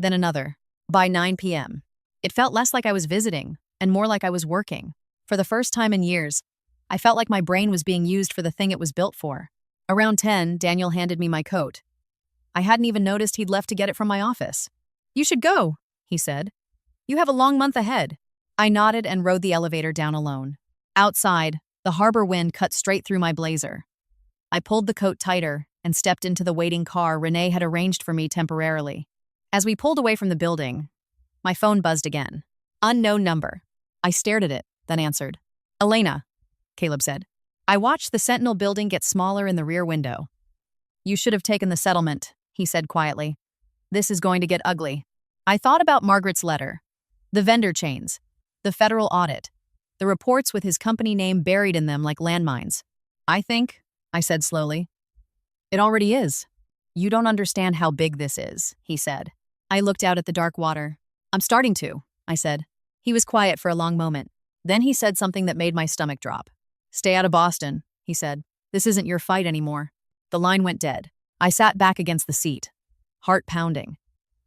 Then another. By 9 p.m. It felt less like I was visiting and more like I was working. For the first time in years, I felt like my brain was being used for the thing it was built for. Around 10, Daniel handed me my coat. I hadn't even noticed he'd left to get it from my office. You should go, he said. You have a long month ahead. I nodded and rode the elevator down alone. Outside, the harbor wind cut straight through my blazer. I pulled the coat tighter and stepped into the waiting car Renee had arranged for me temporarily. As we pulled away from the building, my phone buzzed again. Unknown number. I stared at it, then answered. Elena, Caleb said. I watched the Sentinel building get smaller in the rear window. You should have taken the settlement, he said quietly. This is going to get ugly. I thought about Margaret's letter, the vendor chains, the federal audit, the reports with his company name buried in them like landmines. I said slowly. It already is. You don't understand how big this is, he said. I looked out at the dark water. I'm starting to, I said. He was quiet for a long moment. Then he said something that made my stomach drop. Stay out of Boston, he said. This isn't your fight anymore. The line went dead. I sat back against the seat, heart pounding.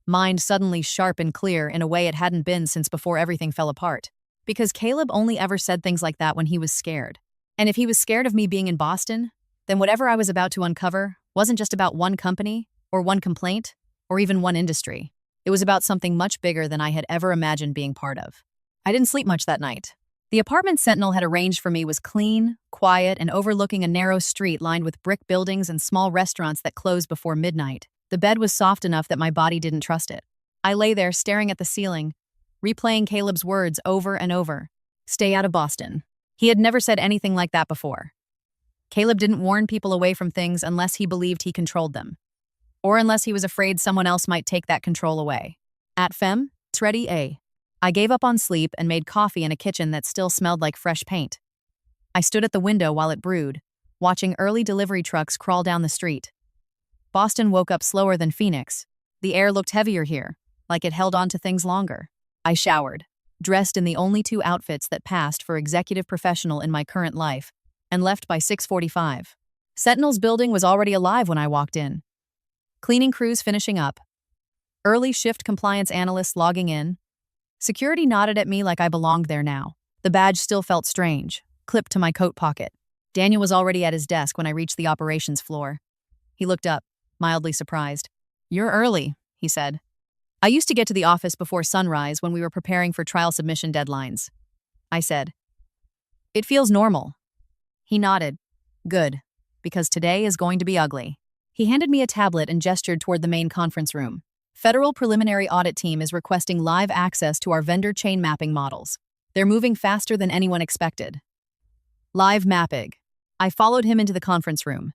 Mind suddenly sharp and clear in a way it hadn't been since before everything fell apart. Because Caleb only ever said things like that when he was scared. And if he was scared of me being in Boston, then whatever I was about to uncover wasn't just about one company, or one complaint, or even one industry. It was about something much bigger than I had ever imagined being part of. I didn't sleep much that night. The apartment Sentinel had arranged for me was clean, quiet, and overlooking a narrow street lined with brick buildings and small restaurants that closed before midnight. The bed was soft enough that my body didn't trust it. I lay there staring at the ceiling, replaying Caleb's words over and over. Stay out of Boston. He had never said anything like that before. Caleb didn't warn people away from things unless he believed he controlled them, or unless he was afraid someone else might take that control away. At Femme, it's ready, eh? I gave up on sleep and made coffee in a kitchen that still smelled like fresh paint. I stood at the window while it brewed, watching early delivery trucks crawl down the street. Boston woke up slower than Phoenix. The air looked heavier here, like it held on to things longer. I showered, dressed in the only two outfits that passed for executive professional in my current life, and left by 6:45. Sentinel's building was already alive when I walked in. Cleaning crews finishing up. Early shift compliance analysts logging in. Security nodded at me like I belonged there now. The badge still felt strange, clipped to my coat pocket. Daniel was already at his desk when I reached the operations floor. He looked up, mildly surprised. "You're early," he said. "I used to get to the office before sunrise when we were preparing for trial submission deadlines." I said. "It feels normal." He nodded. "Good, because today is going to be ugly." He handed me a tablet and gestured toward the main conference room. "Federal Preliminary Audit Team is requesting live access to our vendor chain mapping models. They're moving faster than anyone expected." Live mapping. I followed him into the conference room.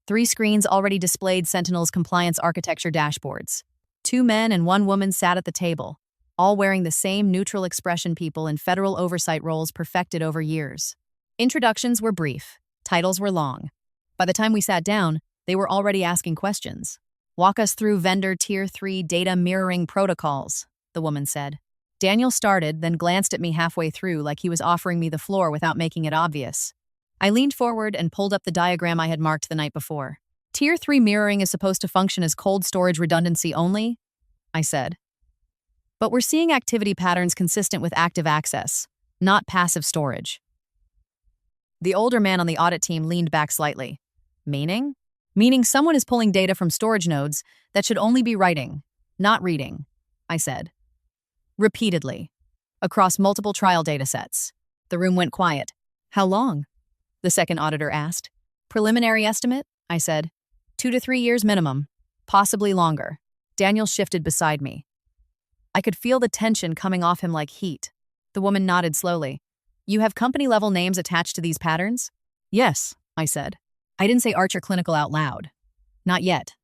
3 screens already displayed Sentinel's compliance architecture dashboards. 2 men and 1 woman sat at the table, all wearing the same neutral expression people in federal oversight roles perfected over years. Introductions were brief. Titles were long. By the time we sat down, they were already asking questions. "Walk us through vendor Tier 3 data mirroring protocols," the woman said. Daniel started, then glanced at me halfway through like he was offering me the floor without making it obvious. I leaned forward and pulled up the diagram I had marked the night before. "Tier 3 mirroring is supposed to function as cold storage redundancy only," I said. "But we're seeing activity patterns consistent with active access, not passive storage." The older man on the audit team leaned back slightly. "Meaning?" "Meaning someone is pulling data from storage nodes that should only be writing, not reading," I said. Repeatedly. Across multiple trial datasets. The room went quiet. "How long?" the second auditor asked. "Preliminary estimate," I said. 2 to 3 years minimum. Possibly longer. Daniel shifted beside me. I could feel the tension coming off him like heat. The woman nodded slowly. "You have company-level names attached to these patterns?" "Yes," I said. I didn't say Archer Clinical out loud. Not yet.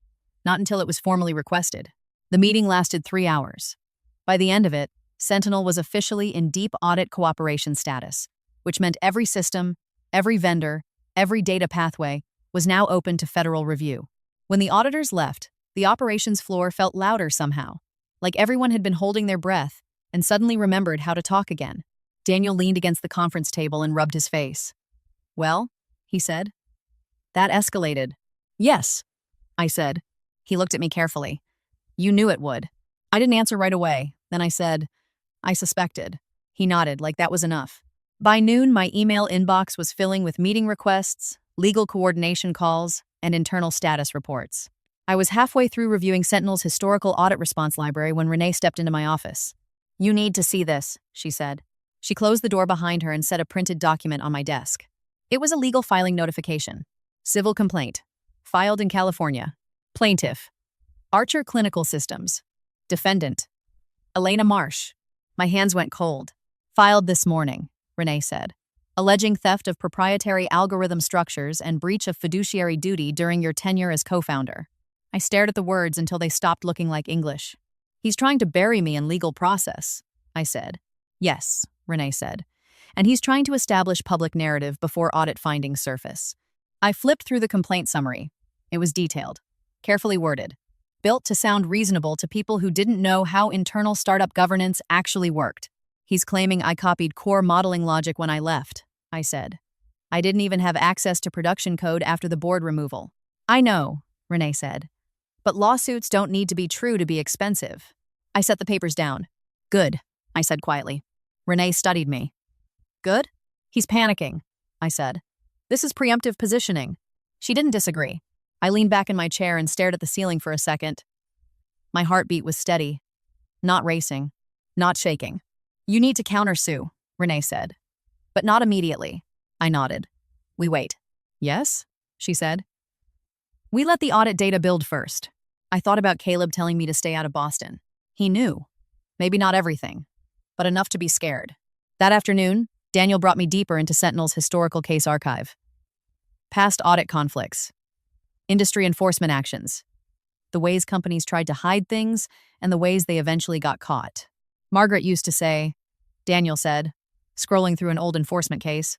Not until it was formally requested. The meeting lasted 3 hours. By the end of it, Sentinel was officially in deep audit cooperation status, which meant every system, every vendor, every data pathway was now open to federal review. When the auditors left, the operations floor felt louder somehow, like everyone had been holding their breath and suddenly remembered how to talk again. Daniel leaned against the conference table and rubbed his face. "Well," he said. "That escalated." "Yes," I said. He looked at me carefully. "You knew it would." I didn't answer right away. Then I said, "I suspected." He nodded, like that was enough. By noon, my email inbox was filling with meeting requests, legal coordination calls, and internal status reports. I was halfway through reviewing Sentinel's historical audit response library when Renee stepped into my office. "You need to see this," she said. She closed the door behind her and set a printed document on my desk. It was a legal filing notification. Civil complaint. Filed in California. Plaintiff. Archer Clinical Systems. Defendant. Elena Marsh. My hands went cold. "Filed this morning," Renee said. "Alleging theft of proprietary algorithm structures and breach of fiduciary duty during your tenure as co-founder." I stared at the words until they stopped looking like English. "He's trying to bury me in legal process," I said. "Yes," Renee said. "And he's trying to establish public narrative before audit findings surface." I flipped through the complaint summary. It was detailed, carefully worded, built to sound reasonable to people who didn't know how internal startup governance actually worked. "He's claiming I copied core modeling logic when I left," I said. "I didn't even have access to production code after the board removal." "I know," Renee said. "But lawsuits don't need to be true to be expensive." I set the papers down. "Good," I said quietly. Renee studied me. "Good?" "He's panicking," I said. "This is preemptive positioning." She didn't disagree. I leaned back in my chair and stared at the ceiling for a second. My heartbeat was steady, not racing, not shaking. "You need to countersue," Renee said. "But not immediately." I nodded. "We wait." "Yes?" she said. "We let the audit data build first." I thought about Caleb telling me to stay out of Boston. He knew. Maybe not everything, but enough to be scared. That afternoon, Daniel brought me deeper into Sentinel's historical case archive. Past audit conflicts. Industry enforcement actions. The ways companies tried to hide things and the ways they eventually got caught. Margaret used to say, Daniel said, scrolling through an old enforcement case,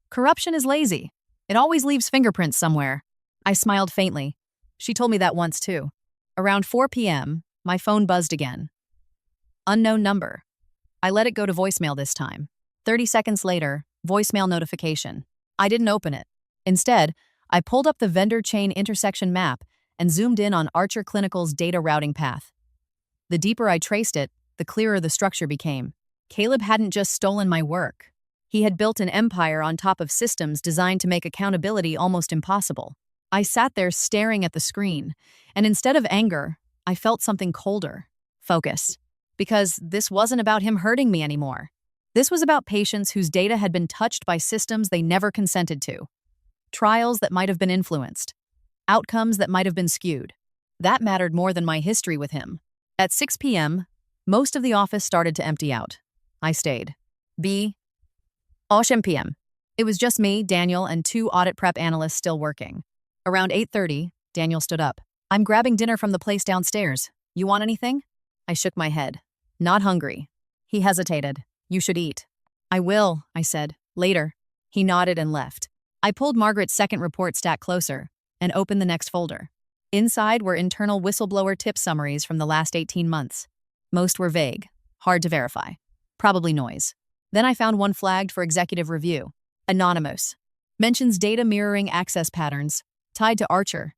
"Corruption is lazy. It always leaves fingerprints somewhere." I smiled faintly. She told me that once too. Around 4 p.m., my phone buzzed again. Unknown number. I let it go to voicemail this time. 30 seconds later, voicemail notification. I didn't open it. Instead, I pulled up the vendor chain intersection map and zoomed in on Archer Clinical's data routing path. The deeper I traced it, the clearer the structure became. Caleb hadn't just stolen my work. He had built an empire on top of systems designed to make accountability almost impossible. I sat there staring at the screen, and instead of anger, I felt something colder. Focus. Because this wasn't about him hurting me anymore. This was about patients whose data had been touched by systems they never consented to. Trials that might have been influenced. Outcomes that might have been skewed. That mattered more than my history with him. At 6 p.m., most of the office started to empty out. I stayed. 8 p.m. It was just me, Daniel, and 2 audit prep analysts still working. Around 8:30, Daniel stood up. "I'm grabbing dinner from the place downstairs. You want anything?" I shook my head. "Not hungry." He hesitated. "You should eat." "I will," I said. "Later." He nodded and left. I pulled Margaret's second report stack closer and opened the next folder. Inside were internal whistleblower tip summaries from the last 18 months. Most were vague, hard to verify. Probably noise. Then I found one flagged for executive review. Anonymous. Mentions data mirroring access patterns, tied to Archer.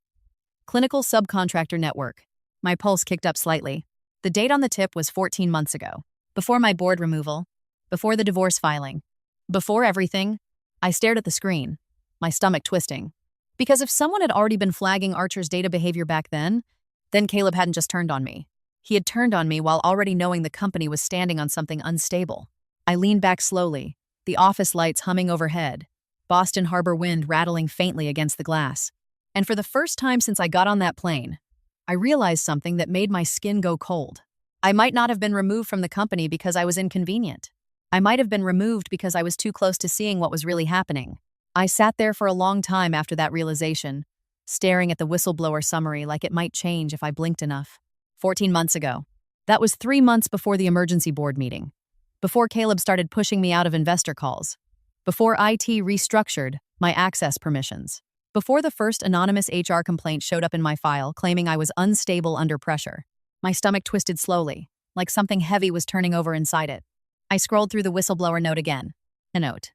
Clinical subcontractor network. My pulse kicked up slightly. The date on the tip was 14 months ago. Before my board removal. Before the divorce filing. Before everything. I stared at the screen, my stomach twisting. Because if someone had already been flagging Archer's data behavior back then Caleb hadn't just turned on me. He had turned on me while already knowing the company was standing on something unstable. I leaned back slowly, the office lights humming overhead, Boston Harbor wind rattling faintly against the glass. And for the first time since I got on that plane, I realized something that made my skin go cold. I might not have been removed from the company because I was inconvenient. I might have been removed because I was too close to seeing what was really happening. I sat there for a long time after that realization, staring at the whistleblower summary like it might change if I blinked enough. 14 months ago. That was 3 months before the emergency board meeting. Before Caleb started pushing me out of investor calls. Before IT restructured my access permissions. Before the first anonymous HR complaint showed up in my file claiming I was unstable under pressure. My stomach twisted slowly, like something heavy was turning over inside it. I scrolled through the whistleblower note again. A note.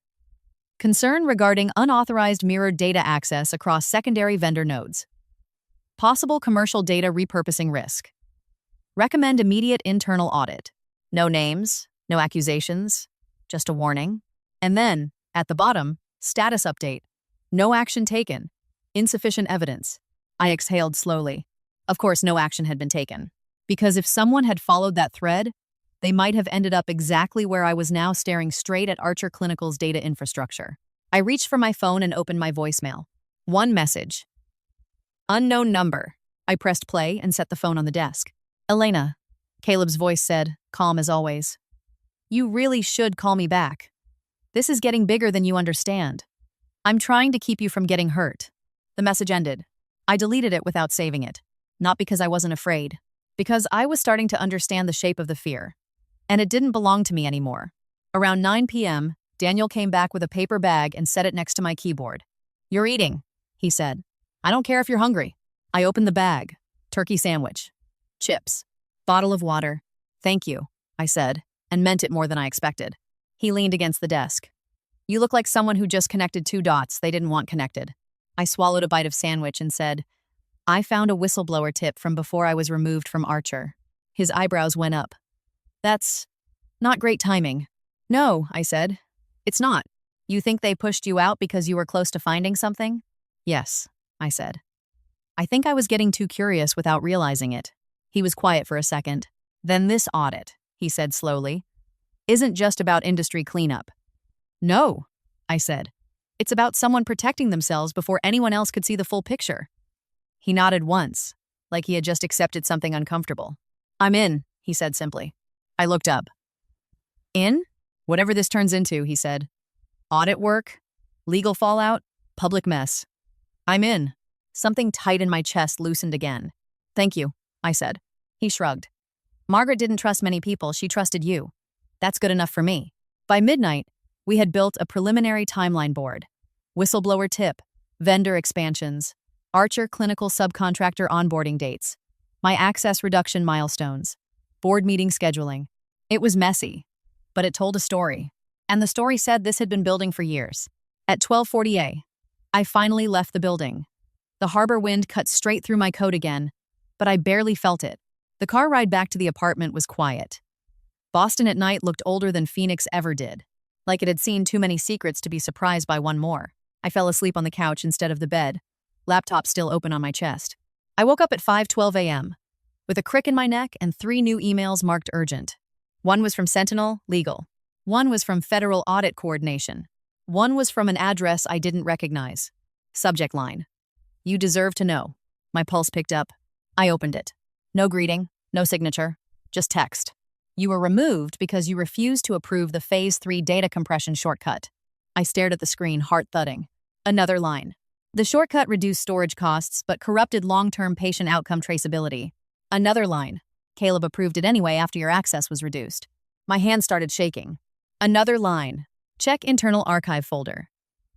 Concern regarding unauthorized mirrored data access across secondary vendor nodes. Possible commercial data repurposing risk. Recommend immediate internal audit. No names, no accusations, just a warning. And then, at the bottom, status update. No action taken. Insufficient evidence. I exhaled slowly. Of course, no action had been taken. Because if someone had followed that thread, they might have ended up exactly where I was now staring straight at Archer Clinical's data infrastructure. I reached for my phone and opened my voicemail. One message. Unknown number. I pressed play and set the phone on the desk. Elena, Caleb's voice said, calm as always. You really should call me back. This is getting bigger than you understand. I'm trying to keep you from getting hurt. The message ended. I deleted it without saving it. Not because I wasn't afraid. Because I was starting to understand the shape of the fear. And it didn't belong to me anymore. Around 9 p.m., Daniel came back with a paper bag and set it next to my keyboard. You're eating, he said. I don't care if you're hungry. I opened the bag. Turkey sandwich. Chips. Bottle of water. Thank you, I said, and meant it more than I expected. He leaned against the desk. You look like someone who just connected 2 dots they didn't want connected. I swallowed a bite of sandwich and said, I found a whistleblower tip from before I was removed from Archer. His eyebrows went up. That's not great timing. No, I said. It's not. You think they pushed you out because you were close to finding something? Yes, I said. I think I was getting too curious without realizing it. He was quiet for a second. Then this audit, he said slowly, isn't just about industry cleanup. No, I said. It's about someone protecting themselves before anyone else could see the full picture. He nodded once, like he had just accepted something uncomfortable. I'm in, he said simply. I looked up. In? Whatever this turns into, he said. Audit work? Legal fallout? Public mess. I'm in. Something tight in my chest loosened again. Thank you, I said. He shrugged. Margaret didn't trust many people, she trusted you. That's good enough for me. By midnight, we had built a preliminary timeline board. Whistleblower tip, vendor expansions, Archer clinical subcontractor onboarding dates, my access reduction milestones, board meeting scheduling. It was messy, but it told a story. And the story said this had been building for years. At 12:40 a.m., I finally left the building. The harbor wind cut straight through my coat again, but I barely felt it. The car ride back to the apartment was quiet. Boston at night looked older than Phoenix ever did. like it had seen too many secrets to be surprised by one more. I fell asleep on the couch instead of the bed, laptop still open on my chest. I woke up at 5:12 a.m. with a crick in my neck and 3 new emails marked urgent. One was from Sentinel, legal. One was from Federal Audit Coordination. One was from an address I didn't recognize. Subject line: "You deserve to know." My pulse picked up. I opened it. No greeting, no signature, just text. "You were removed because you refused to approve the Phase 3 data compression shortcut." I stared at the screen, heart thudding. Another line: "The shortcut reduced storage costs but corrupted long-term patient outcome traceability." Another line: "Caleb approved it anyway after your access was reduced." My hand started shaking. Another line: "Check internal archive folder.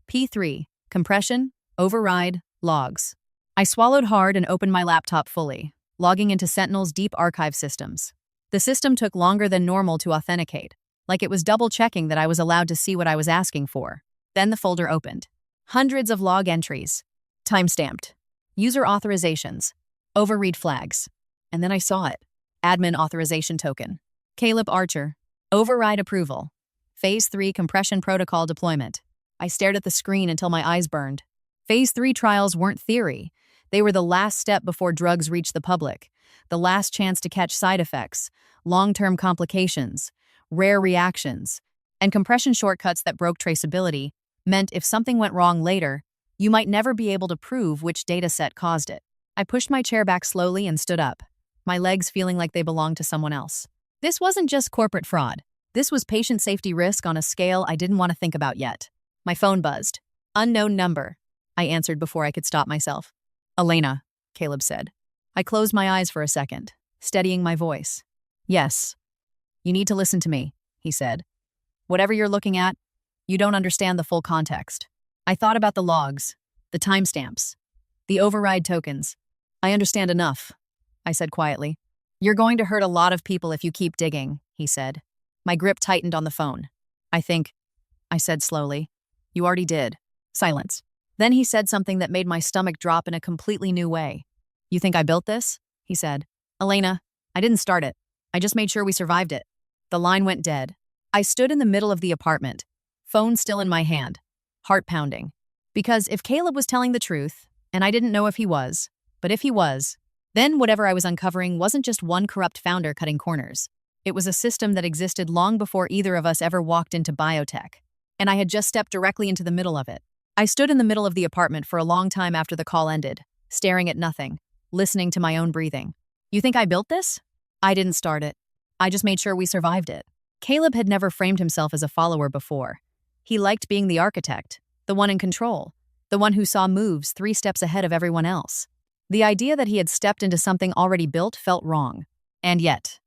P3, compression, override, logs." I swallowed hard and opened my laptop fully, logging into Sentinel's deep archive systems. The system took longer than normal to authenticate, like it was double-checking that I was allowed to see what I was asking for. Then the folder opened. Hundreds of log entries. Timestamped. User authorizations. Overread flags. And then I saw it. Admin authorization token. Caleb Archer. Override approval. Phase 3 compression protocol deployment. I stared at the screen until my eyes burned. Phase 3 trials weren't theory. They were the last step before drugs reach the public, the last chance to catch side effects, long-term complications, rare reactions, and compression shortcuts that broke traceability meant if something went wrong later, you might never be able to prove which dataset caused it. I pushed my chair back slowly and stood up, my legs feeling like they belonged to someone else. This wasn't just corporate fraud. This was patient safety risk on a scale I didn't want to think about yet. My phone buzzed. "Unknown number," I answered before I could stop myself. "Elena," Caleb said. I closed my eyes for a second, steadying my voice. "Yes. You need to listen to me," he said. "Whatever you're looking at, you don't understand the full context." I thought about the logs, the timestamps, the override tokens. "I understand enough," I said quietly. "You're going to hurt a lot of people if you keep digging," he said. My grip tightened on the phone. I said slowly. "You already did." Silence. Then he said something that made my stomach drop in a completely new way. "You think I built this?" he said. "Elena, I didn't start it. I just made sure we survived it." The line went dead. I stood in the middle of the apartment, phone still in my hand, heart pounding. Because if Caleb was telling the truth, and I didn't know if he was, but if he was, then whatever I was uncovering wasn't just one corrupt founder cutting corners. It was a system that existed long before either of us ever walked into biotech, and I had just stepped directly into the middle of it. I stood in the middle of the apartment for a long time after the call ended, staring at nothing, listening to my own breathing. "You think I built this?" "I didn't start it. I just made sure we survived it." Caleb had never framed himself as a follower before. He liked being the architect, the one in control, the one who saw moves 3 steps ahead of everyone else. The idea that he had stepped into something already built felt wrong. And yet,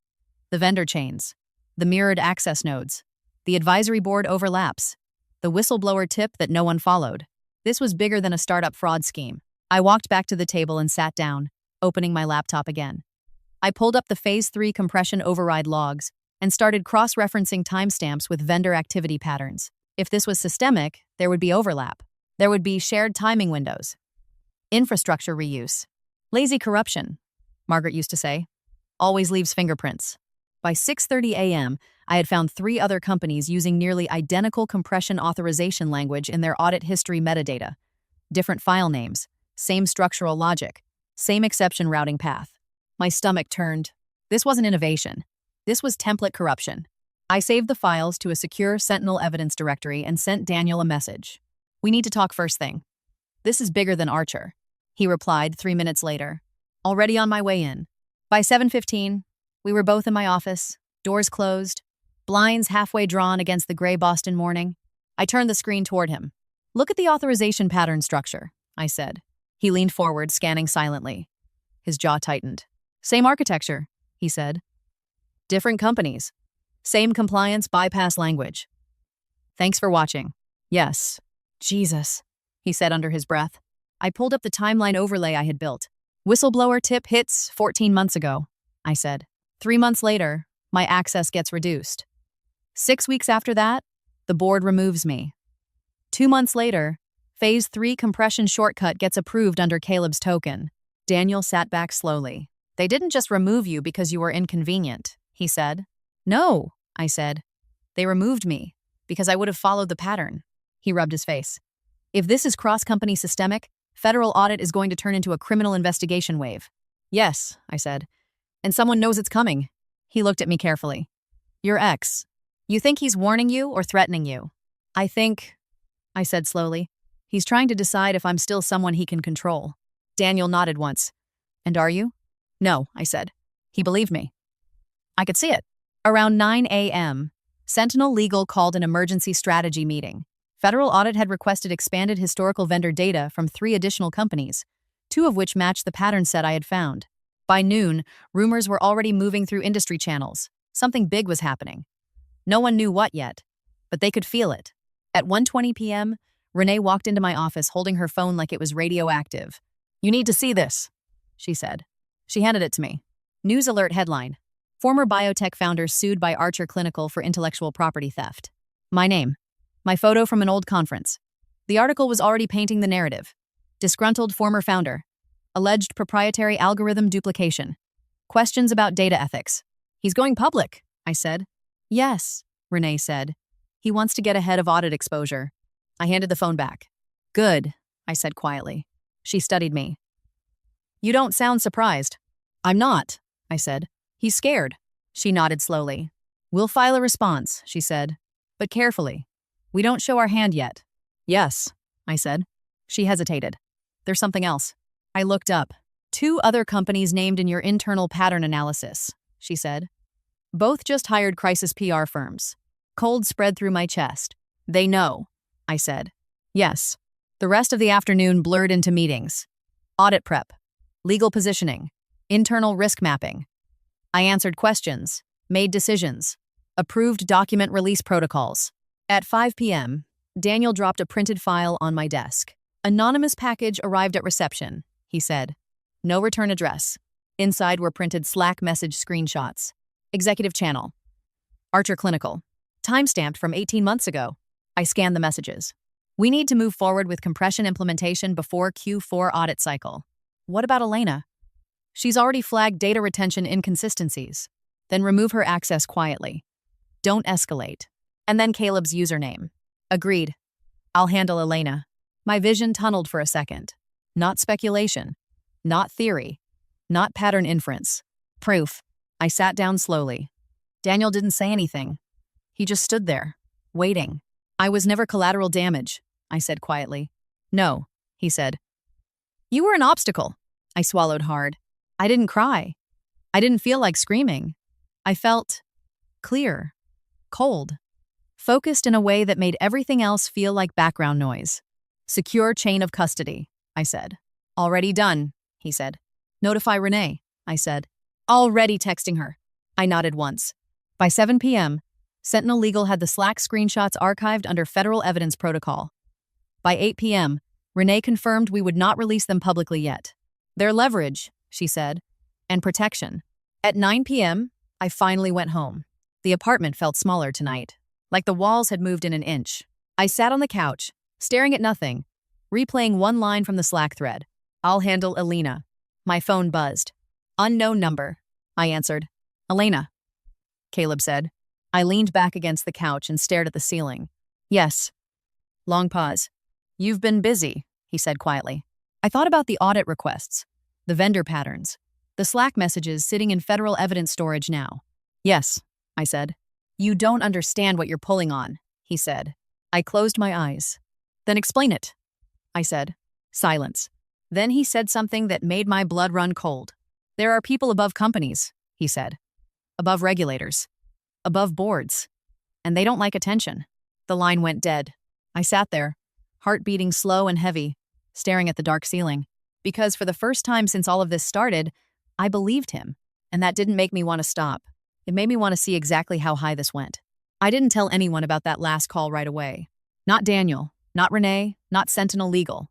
the vendor chains, the mirrored access nodes, the advisory board overlaps, the whistleblower tip that no one followed. This was bigger than a startup fraud scheme. I walked back to the table and sat down, opening my laptop again. I pulled up the Phase 3 compression override logs and started cross-referencing timestamps with vendor activity patterns. If this was systemic, there would be overlap. There would be shared timing windows. Infrastructure reuse. "Lazy corruption," Margaret used to say, "always leaves fingerprints." By 6:30 a.m., I had found 3 other companies using nearly identical compression authorization language in their audit history metadata. Different file names, same structural logic, same exception routing path. My stomach turned. This wasn't innovation. This was template corruption. I saved the files to a secure Sentinel evidence directory and sent Daniel a message. "We need to talk first thing." "This is bigger than Archer," he replied 3 minutes later. Already on my way in. By 7:15, we were both in my office, doors closed, blinds halfway drawn against the gray Boston morning. I turned the screen toward him. "Look at the authorization pattern structure," I said. He leaned forward, scanning silently. His jaw tightened. "Same architecture," he said. "Different companies. Same compliance bypass language." "Thanks for watching." "Yes." "Jesus," he said under his breath. I pulled up the timeline overlay I had built. "Whistleblower tip hits 14 months ago," I said. 3 months later, my access gets reduced. 6 weeks after that, the board removes me. 2 months later, Phase 3 compression shortcut gets approved under Caleb's token. Daniel sat back slowly. "They didn't just remove you because you were inconvenient," he said. "No," I said. "They removed me because I would have followed the pattern. He rubbed his face. If this is cross-company systemic, federal audit is going to turn into a criminal investigation wave. Yes, I said. And someone knows it's coming. He looked at me carefully. Your ex. You think he's warning you or threatening you? I said slowly. He's trying to decide if I'm still someone he can control. Daniel nodded once. And are you? No, I said. He believed me. I could see it. Around 9 a.m., Sentinel Legal called an emergency strategy meeting. Federal Audit had requested expanded historical vendor data from 3 additional companies, 2 of which matched the pattern set I had found. By noon, rumors were already moving through industry channels. Something big was happening. No one knew what yet, but they could feel it. At 1:20 p.m., Renee walked into my office holding her phone like it was radioactive. You need to see this, she said. She handed it to me. News alert headline. Former biotech founder sued by Archer Clinical for intellectual property theft. My name. My photo from an old conference. The article was already painting the narrative. Disgruntled former founder. Alleged proprietary algorithm duplication. Questions about data ethics. He's going public, I said. Yes, Renee said. He wants to get ahead of audit exposure. I handed the phone back. Good, I said quietly. She studied me. You don't sound surprised. I'm not, I said. He's scared. She nodded slowly. We'll file a response, she said. But carefully. We don't show our hand yet. Yes, I said. She hesitated. There's something else. I looked up. 2 other companies named in your internal pattern analysis, she said. Both just hired crisis PR firms. Cold spread through my chest. They know, I said. Yes. The rest of the afternoon blurred into meetings. Audit prep. Legal positioning. Internal risk mapping. I answered questions, made decisions, approved document release protocols. At 5 p.m., Daniel dropped a printed file on my desk. Anonymous package arrived at reception, he said. No return address. Inside were printed Slack message screenshots. Executive channel. Archer Clinical. Timestamped from 18 months ago. I scanned the messages. We need to move forward with compression implementation before Q4 audit cycle. What about Elena? She's already flagged data retention inconsistencies. Then remove her access quietly. Don't escalate. And then Caleb's username. Agreed. I'll handle Elena. My vision tunneled for a second. Not speculation. Not theory. Not pattern inference. Proof. I sat down slowly. Daniel didn't say anything. He just stood there, waiting. I was never collateral damage, I said quietly. No, he said. You were an obstacle. I swallowed hard. I didn't cry. I didn't feel like screaming. I felt clear, cold, focused in a way that made everything else feel like background noise. Secure chain of custody, I said. Already done, he said. Notify Renee, I said. Already texting her. I nodded once. By 7 p.m., Sentinel Legal had the Slack screenshots archived under federal evidence protocol. By 8 p.m., Renee confirmed we would not release them publicly yet. Their leverage, she said, and protection. At 9 p.m., I finally went home. The apartment felt smaller tonight, like the walls had moved in an inch. I sat on the couch, staring at nothing, replaying one line from the Slack thread. I'll handle Elena. My phone buzzed. Unknown number. I answered. Elena. Caleb said. I leaned back against the couch and stared at the ceiling. Yes. Long pause. You've been busy, he said quietly. I thought about the audit requests, the vendor patterns, the Slack messages sitting in federal evidence storage now. Yes, I said. You don't understand what you're pulling on, he said. I closed my eyes. Then explain it, I said. Silence. Then he said something that made my blood run cold. There are people above companies, he said. Above regulators. Above boards. And they don't like attention. The line went dead. I sat there, heart beating slow and heavy, staring at the dark ceiling. Because for the first time since all of this started, I believed him. And that didn't make me want to stop. It made me want to see exactly how high this went. I didn't tell anyone about that last call right away. Not Daniel, not Renee, not Sentinel Legal.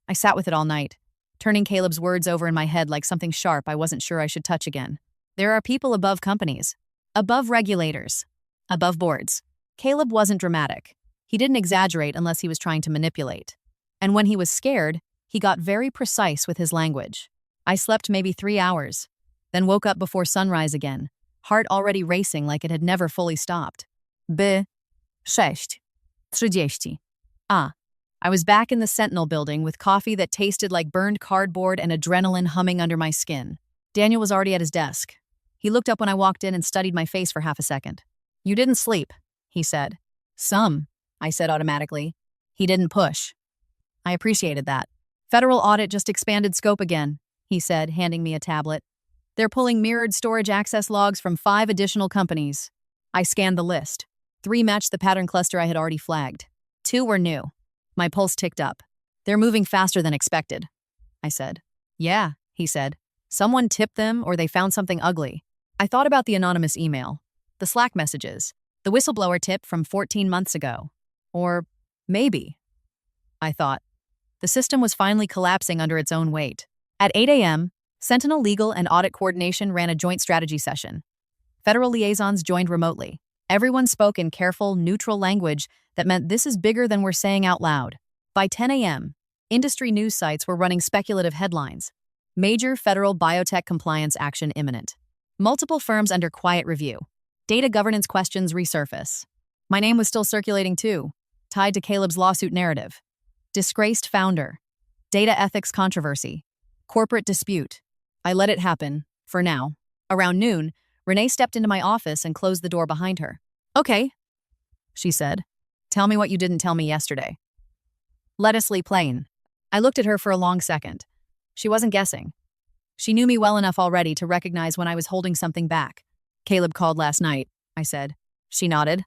I sat with it all night, turning Caleb's words over in my head like something sharp I wasn't sure I should touch again. There are people above companies, above regulators, above boards. Caleb wasn't dramatic. He didn't exaggerate unless he was trying to manipulate. And when he was scared, he got very precise with his language. I slept maybe 3 hours, then woke up before sunrise again, heart already racing like it had never fully stopped. 6:30. I was back in the Sentinel building with coffee that tasted like burned cardboard and adrenaline humming under my skin. Daniel was already at his desk. He looked up when I walked in and studied my face for half a second. "You didn't sleep," he said. "Some," I said automatically. He didn't push. I appreciated that. "Federal audit just expanded scope again," he said, handing me a tablet. "They're pulling mirrored storage access logs from 5 additional companies." I scanned the list. 3 matched the pattern cluster I had already flagged. 2 were new. My pulse ticked up. "They're moving faster than expected," I said. "Yeah," he said. "Someone tipped them or they found something ugly." I thought about the anonymous email, the Slack messages, the whistleblower tip from 14 months ago. Or maybe, I thought, the system was finally collapsing under its own weight. At 8 a.m., Sentinel Legal and Audit Coordination ran a joint strategy session. Federal liaisons joined remotely. Everyone spoke in careful, neutral language that meant this is bigger than we're saying out loud. By 10 a.m., industry news sites were running speculative headlines. Major federal biotech compliance action imminent. Multiple firms under quiet review. Data governance questions resurface. My name was still circulating too, tied to Caleb's lawsuit narrative. Disgraced founder. Data ethics controversy. Corporate dispute. I let it happen, for now. Around noon, Renee stepped into my office and closed the door behind her. "Okay," she said. "Tell me what you didn't tell me yesterday." Let us lay plain. I looked at her for a long second. She wasn't guessing. She knew me well enough already to recognize when I was holding something back. "Caleb called last night," I said. She nodded.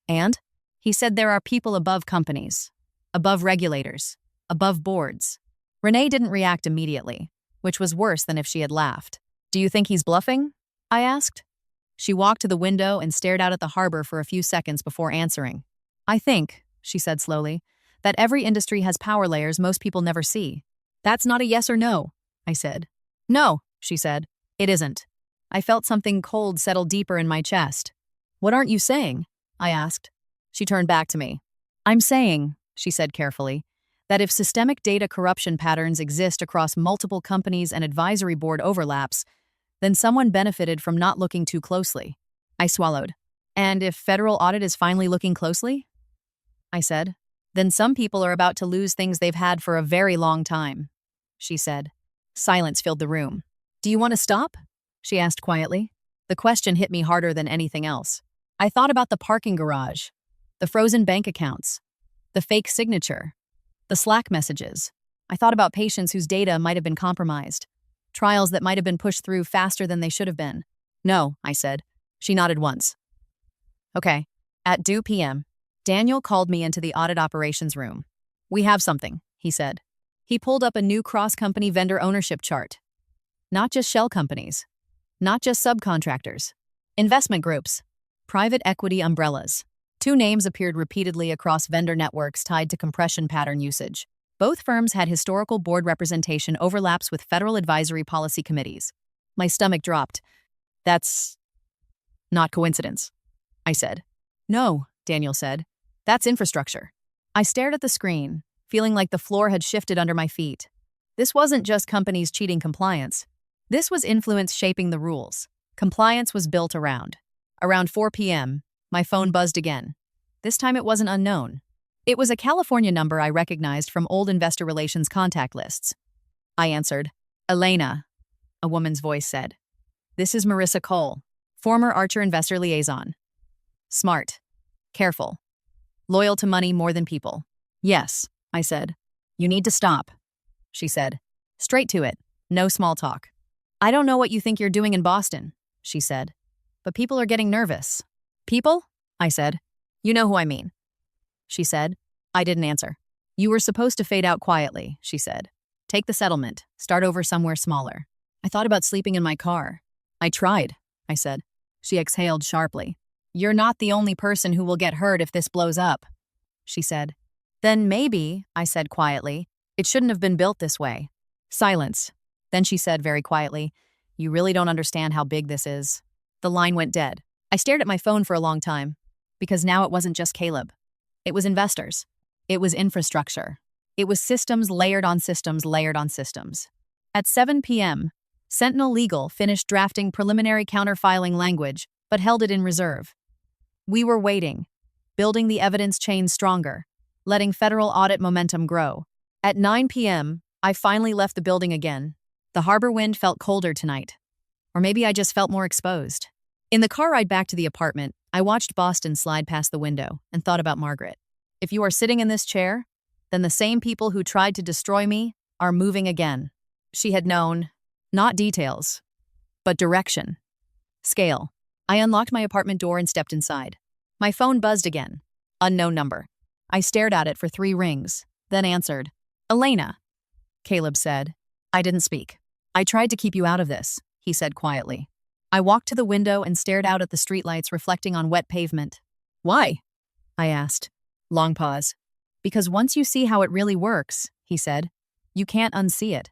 "And?" "He said there are people above companies, above regulators, above boards." Renee didn't react immediately, which was worse than if she had laughed. "Do you think he's bluffing?" I asked. She walked to the window and stared out at the harbor for a few seconds before answering. "I think," she said slowly, "that every industry has power layers most people never see." "That's not a yes or no," I said. "No," she said. "It isn't." I felt something cold settle deeper in my chest. "What aren't you saying?" I asked. She turned back to me. "I'm saying," she said carefully, "that if systemic data corruption patterns exist across multiple companies and advisory board overlaps, then someone benefited from not looking too closely." I swallowed. "And if federal audit is finally looking closely?" I said. "Then some people are about to lose things they've had for a very long time," she said. Silence filled the room. "Do you want to stop?" she asked quietly. The question hit me harder than anything else. I thought about the parking garage, the frozen bank accounts, the fake signature, the Slack messages. I thought about patients whose data might have been compromised, trials that might have been pushed through faster than they should have been. "No," I said. She nodded once. "Okay." At 2 p.m., Daniel called me into the audit operations room. "We have something," he said. He pulled up a new cross-company vendor ownership chart. Not just shell companies, not just subcontractors, investment groups, private equity umbrellas. 2 names appeared repeatedly across vendor networks tied to compression pattern usage. Both firms had historical board representation overlaps with federal advisory policy committees. My stomach dropped. "That's not coincidence," I said. "No," Daniel said. "That's infrastructure." I stared at the screen, feeling like the floor had shifted under my feet. This wasn't just companies cheating compliance. This was influence shaping the rules. Compliance was built around. Around 4 p.m., my phone buzzed again. This time it wasn't unknown. It was a California number I recognized from old investor relations contact lists. I answered. "Elena," a woman's voice said. "This is Marissa Cole, former Archer investor liaison. Smart. Careful. Loyal to money more than people." "Yes," I said. "You need to stop," she said. "Straight to it. No small talk." "I don't know what you think you're doing in Boston," she said. "But people are getting nervous." "People?" I said. "You know who I mean." She said. I didn't answer. "You were supposed to fade out quietly," she said. "Take the settlement. Start over somewhere smaller." I thought about sleeping in my car. "I tried," I said. She exhaled sharply. "You're not the only person who will get hurt if this blows up," she said. "Then maybe," I said quietly, "it shouldn't have been built this way." Silence. Then she said very quietly, "You really don't understand how big this is." The line went dead. I stared at my phone for a long time, because now it wasn't just Caleb. It was investors. It was infrastructure. It was systems layered on systems layered on systems. At 7 p.m., Sentinel Legal finished drafting preliminary counterfiling language, but held it in reserve. We were waiting, building the evidence chain stronger, letting federal audit momentum grow. At 9 p.m., I finally left the building again. The harbor wind felt colder tonight. Or maybe I just felt more exposed. In the car ride back to the apartment, I watched Boston slide past the window and thought about Margaret. If you are sitting in this chair, then the same people who tried to destroy me are moving again. She had known, not details, but direction. Scale. I unlocked my apartment door and stepped inside. My phone buzzed again. Unknown number. I stared at it for 3 rings, then answered. Elena, Caleb said. I didn't speak. I tried to keep you out of this, he said quietly. I walked to the window and stared out at the streetlights reflecting on wet pavement. Why? I asked. Long pause. Because once you see how it really works, he said, you can't unsee it.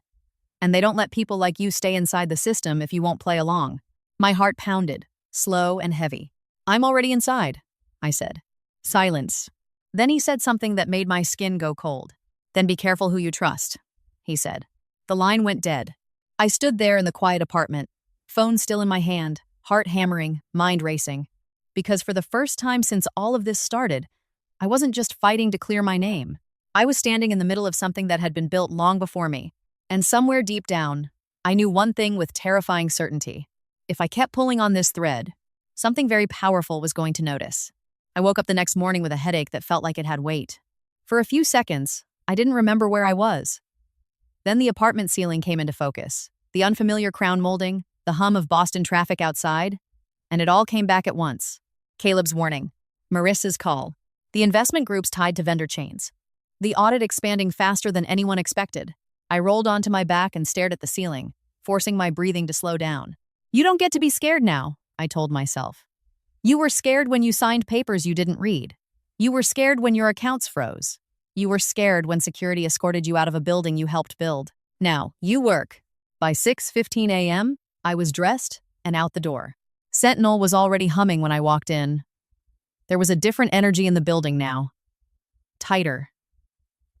And they don't let people like you stay inside the system if you won't play along. My heart pounded, slow and heavy. I'm already inside, I said. Silence. Then he said something that made my skin go cold. Then be careful who you trust, he said. The line went dead. I stood there in the quiet apartment, phone still in my hand, heart hammering, mind racing. Because for the first time since all of this started, I wasn't just fighting to clear my name. I was standing in the middle of something that had been built long before me. And somewhere deep down, I knew one thing with terrifying certainty. If I kept pulling on this thread, something very powerful was going to notice. I woke up the next morning with a headache that felt like it had weight. For a few seconds, I didn't remember where I was. Then the apartment ceiling came into focus, the unfamiliar crown molding, the hum of Boston traffic outside, and it all came back at once. Caleb's warning, Marissa's call, the investment groups tied to vendor chains, the audit expanding faster than anyone expected. I rolled onto my back and stared at the ceiling, forcing my breathing to slow down. You don't get to be scared now, I told myself. You were scared when you signed papers you didn't read. You were scared when your accounts froze. You were scared when security escorted you out of a building you helped build. Now, you work. By 6:15 a.m., I was dressed and out the door. Sentinel was already humming when I walked in. There was a different energy in the building now. Tighter.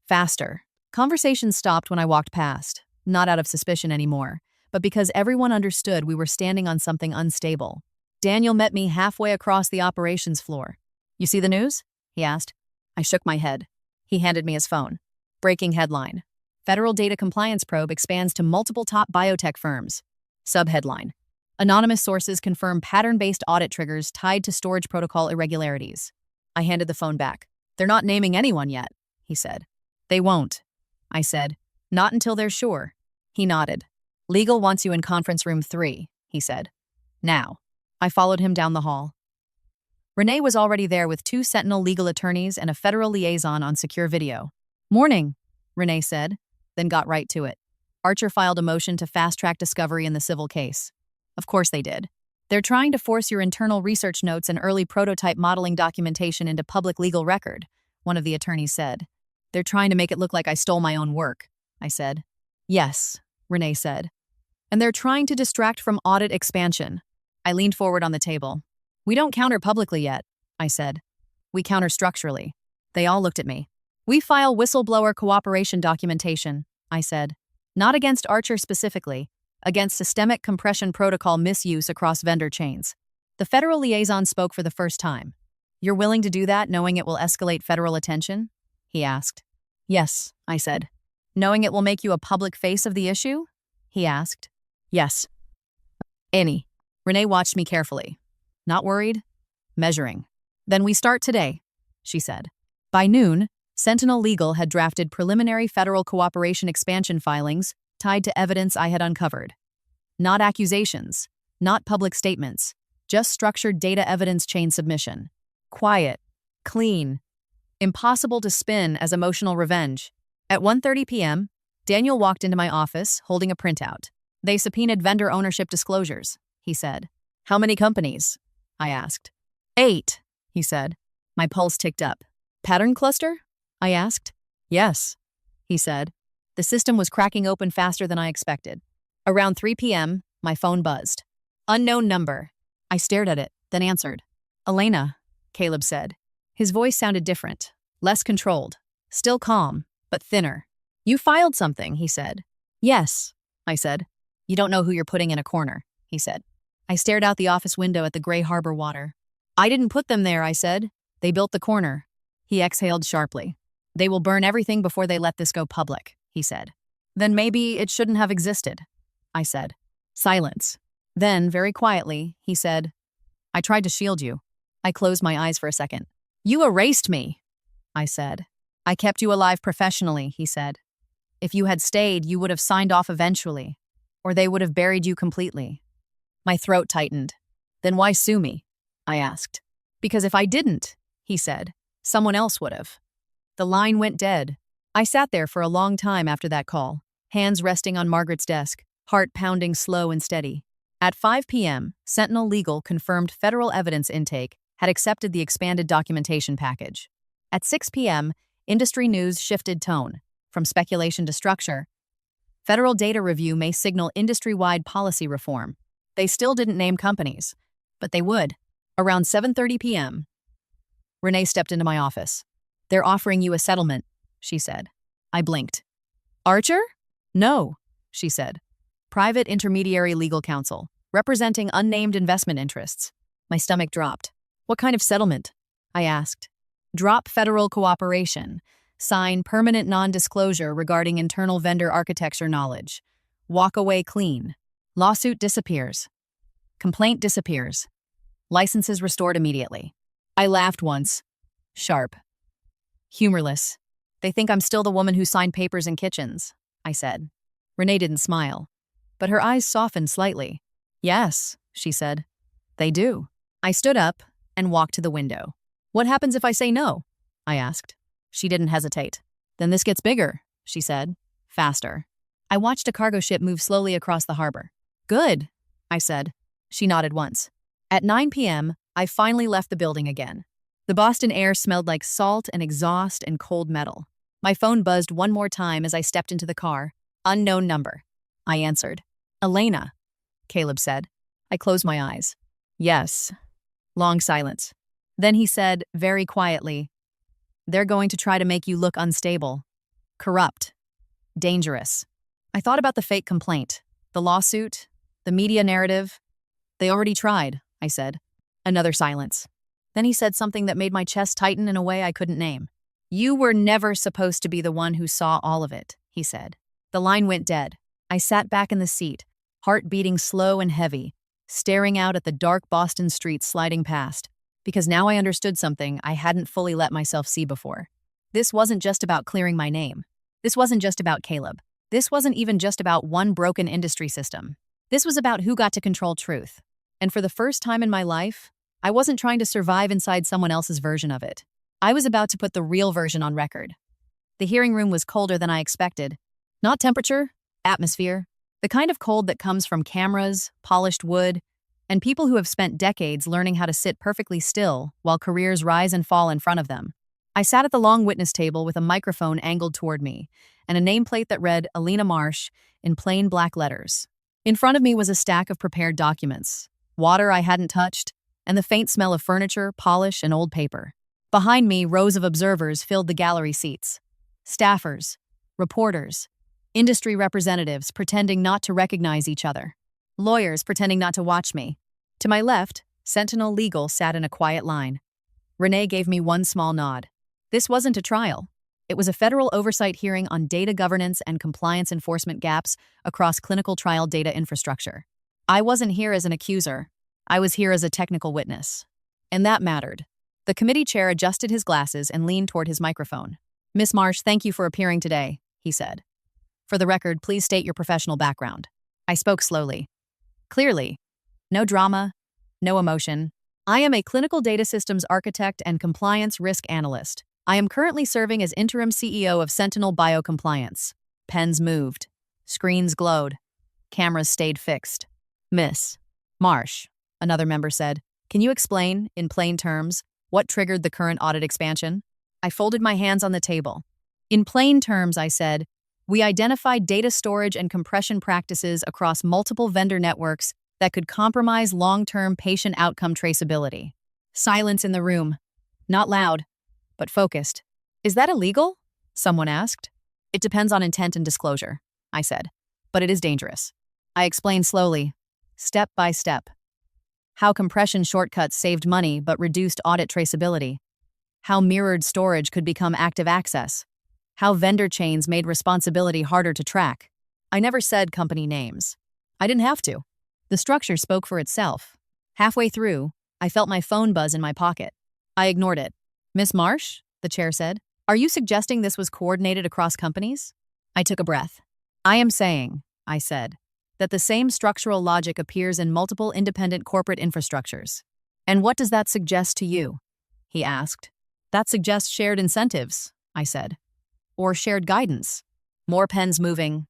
Faster. Conversations stopped when I walked past, not out of suspicion anymore, but because everyone understood we were standing on something unstable. Daniel met me halfway across the operations floor. You see the news? He asked. I shook my head. He handed me his phone. Breaking headline. Federal data compliance probe expands to multiple top biotech firms. Subheadline. Anonymous sources confirm pattern-based audit triggers tied to storage protocol irregularities. I handed the phone back. They're not naming anyone yet, he said. They won't, I said. Not until they're sure. He nodded. Legal wants you in conference room 3, he said. Now. I followed him down the hall. Renee was already there with 2 Sentinel legal attorneys and a federal liaison on secure video. Morning, Renee said, then got right to it. Archer filed a motion to fast-track discovery in the civil case. Of course they did. They're trying to force your internal research notes and early prototype modeling documentation into public legal record, one of the attorneys said. They're trying to make it look like I stole my own work, I said. Yes, Renee said. And they're trying to distract from audit expansion. I leaned forward on the table. We don't counter publicly yet, I said. We counter structurally. They all looked at me. We file whistleblower cooperation documentation, I said. Not against Archer specifically, against systemic compression protocol misuse across vendor chains. The federal liaison spoke for the first time. You're willing to do that knowing it will escalate federal attention? He asked. Yes, I said. Knowing it will make you a public face of the issue? He asked. Yes. Any. Renee watched me carefully. Not worried? Measuring. Then we start today, she said. By noon, Sentinel Legal had drafted preliminary federal cooperation expansion filings tied to evidence I had uncovered. Not accusations, not public statements, just structured data evidence chain submission. Quiet, clean, impossible to spin as emotional revenge. At 1:30 p.m., Daniel walked into my office holding a printout. They subpoenaed vendor ownership disclosures, he said. How many companies? I asked. 8, he said. My pulse ticked up. Pattern cluster? I asked. Yes, he said. The system was cracking open faster than I expected. Around 3 p.m., my phone buzzed. Unknown number. I stared at it, then answered. Elena, Caleb said. His voice sounded different, less controlled, still calm, but thinner. You filed something, he said. Yes, I said. You don't know who you're putting in a corner, he said. I stared out the office window at the gray harbor water. I didn't put them there, I said. They built the corner. He exhaled sharply. They will burn everything before they let this go public, he said. Then maybe it shouldn't have existed, I said. Silence. Then, very quietly, he said, I tried to shield you. I closed my eyes for a second. You erased me, I said. I kept you alive professionally, he said. If you had stayed, you would have signed off eventually, or they would have buried you completely. My throat tightened. Then why sue me? I asked. Because if I didn't, he said, someone else would have. The line went dead. I sat there for a long time after that call, hands resting on Margaret's desk, heart pounding slow and steady. At 5 p.m., Sentinel Legal confirmed federal evidence intake had accepted the expanded documentation package. At 6 p.m., industry news shifted tone. From speculation to structure, federal data review may signal industry-wide policy reform. They still didn't name companies, but they would. Around 7:30 p.m., Renee stepped into my office. They're offering you a settlement, she said. I blinked. Archer? No, she said. Private intermediary legal counsel, representing unnamed investment interests. My stomach dropped. What kind of settlement? I asked. Drop federal cooperation. Sign permanent non-disclosure regarding internal vendor architecture knowledge. Walk away clean. Lawsuit disappears. Complaint disappears. Licenses restored immediately. I laughed once. Sharp. Humorless. They think I'm still the woman who signed papers in kitchens, I said. Renee didn't smile, but her eyes softened slightly. Yes, she said. They do. I stood up and walked to the window. What happens if I say no? I asked. She didn't hesitate. Then this gets bigger, she said. Faster. I watched a cargo ship move slowly across the harbor. Good, I said. She nodded once. At 9 p.m., I finally left the building again. The Boston air smelled like salt and exhaust and cold metal. My phone buzzed one more time as I stepped into the car. Unknown number. I answered. Elena, Caleb said. I closed my eyes. Yes. Long silence. Then he said, very quietly, they're going to try to make you look unstable, corrupt, dangerous. I thought about the fake complaint, the lawsuit, the media narrative. They already tried, I said. Another silence. Then he said something that made my chest tighten in a way I couldn't name. You were never supposed to be the one who saw all of it, he said. The line went dead. I sat back in the seat, heart beating slow and heavy, staring out at the dark Boston streets sliding past, because now I understood something I hadn't fully let myself see before. This wasn't just about clearing my name. This wasn't just about Caleb. This wasn't even just about one broken industry system. This was about who got to control truth. And for the first time in my life, I wasn't trying to survive inside someone else's version of it. I was about to put the real version on record. The hearing room was colder than I expected. Not temperature, atmosphere. The kind of cold that comes from cameras, polished wood, and people who have spent decades learning how to sit perfectly still while careers rise and fall in front of them. I sat at the long witness table with a microphone angled toward me and a nameplate that read Alina Marsh in plain black letters. In front of me was a stack of prepared documents, water I hadn't touched, and the faint smell of furniture, polish, and old paper. Behind me, rows of observers filled the gallery seats. Staffers, reporters, industry representatives pretending not to recognize each other. Lawyers pretending not to watch me. To my left, Sentinel Legal sat in a quiet line. Renee gave me one small nod. This wasn't a trial. It was a federal oversight hearing on data governance and compliance enforcement gaps across clinical trial data infrastructure. I wasn't here as an accuser. I was here as a technical witness. And that mattered. The committee chair adjusted his glasses and leaned toward his microphone. Miss Marsh, thank you for appearing today, he said. For the record, please state your professional background. I spoke slowly. Clearly. No drama, no emotion. I am a clinical data systems architect and compliance risk analyst. I am currently serving as interim CEO of Sentinel Biocompliance. Pens moved. Screens glowed. Cameras stayed fixed. Miss Marsh, another member said, can you explain, in plain terms, what triggered the current audit expansion? I folded my hands on the table. In plain terms, I said, we identified data storage and compression practices across multiple vendor networks that could compromise long-term patient outcome traceability. Silence in the room. Not loud, but focused. Is that illegal? Someone asked. It depends on intent and disclosure, I said. But it is dangerous. I explained slowly, step by step, how compression shortcuts saved money but reduced audit traceability. how mirrored storage could become active access, how vendor chains made responsibility harder to track. I never said company names. I didn't have to. The structure spoke for itself. Halfway through, I felt my phone buzz in my pocket. I ignored it. "Miss Marsh," the chair said, "are you suggesting this was coordinated across companies?" I took a breath. "I am saying," I said, "that the same structural logic appears in multiple independent corporate infrastructures." "And what does that suggest to you?" he asked. "That suggests shared incentives," I said. "Or shared guidance. More pens moving.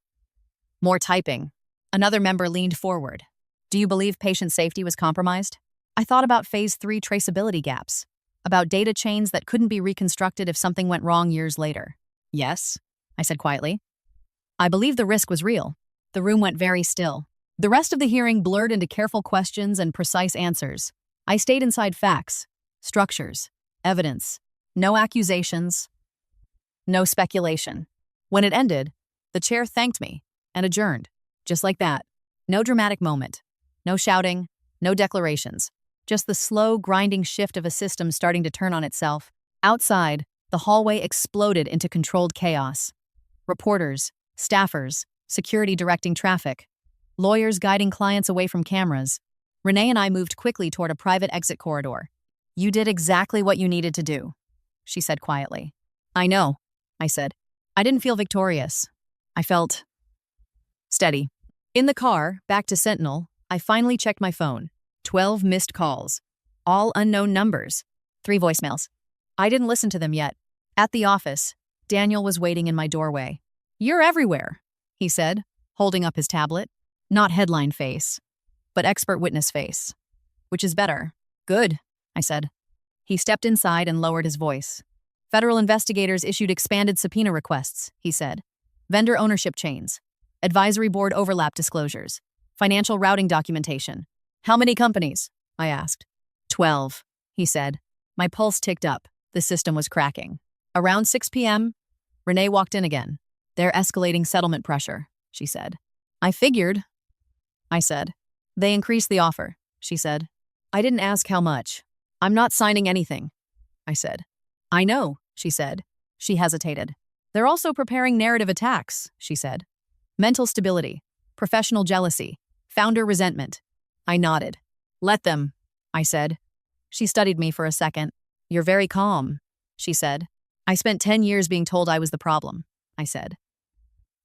More typing." Another member leaned forward. "Do you believe patient safety was compromised?" I thought about Phase 3 traceability gaps, about data chains that couldn't be reconstructed if something went wrong years later. "Yes," I said quietly. I believe the risk was real. The room went very still. The rest of the hearing blurred into careful questions and precise answers. I stayed inside facts, structures, evidence, no accusations, no speculation. When it ended, the chair thanked me and adjourned, just like that. No dramatic moment, no shouting, no declarations, just the slow, grinding shift of a system starting to turn on itself. Outside, the hallway exploded into controlled chaos. Reporters, staffers, security directing traffic, lawyers guiding clients away from cameras. Renee and I moved quickly toward a private exit corridor. "You did exactly what you needed to do," she said quietly. "I know," I said. I didn't feel victorious. I felt steady. In the car, back to Sentinel, I finally checked my phone. 12 missed calls. All unknown numbers. 3 voicemails. I didn't listen to them yet. At the office, Daniel was waiting in my doorway. "You're everywhere," he said, holding up his tablet. Not headline face, but expert witness face. "Which is better?" "Good," I said. He stepped inside and lowered his voice. "Federal investigators issued expanded subpoena requests," he said. "Vendor ownership chains, advisory board overlap disclosures, financial routing documentation." "How many companies?" I asked. 12, he said. My pulse ticked up. The system was cracking. Around 6 p.m., Renee walked in again. "They're escalating settlement pressure," she said. "I figured," I said. "They increased the offer," she said. "I didn't ask how much. I'm not signing anything," I said. "I know," she said. She hesitated. "They're also preparing narrative attacks," she said. "Mental stability, professional jealousy, founder resentment." I nodded. "Let them," I said. She studied me for a second. "You're very calm," she said. "I spent 10 years being told I was the problem," I said.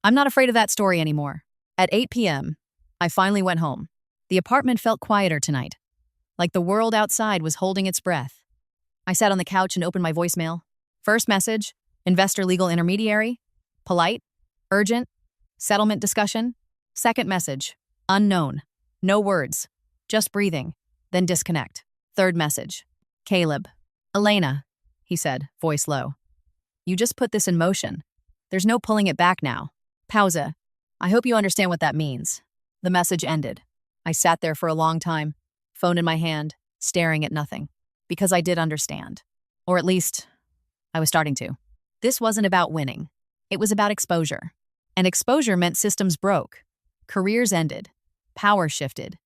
"I'm not afraid of that story anymore." At 8 p.m., I finally went home. The apartment felt quieter tonight, like the world outside was holding its breath. I sat on the couch and opened my voicemail. First message, investor legal intermediary. Polite, urgent, settlement discussion. Second message, unknown, no words, just breathing, then disconnect. Third message, Caleb. "Elena," he said, voice low. "You just put this in motion. There's no pulling it back now. Pausa. I hope you understand what that means." The message ended. I sat there for a long time, phone in my hand, staring at nothing. Because I did understand. Or at least, I was starting to. This wasn't about winning. It was about exposure. And exposure meant systems broke. Careers ended. Power shifted.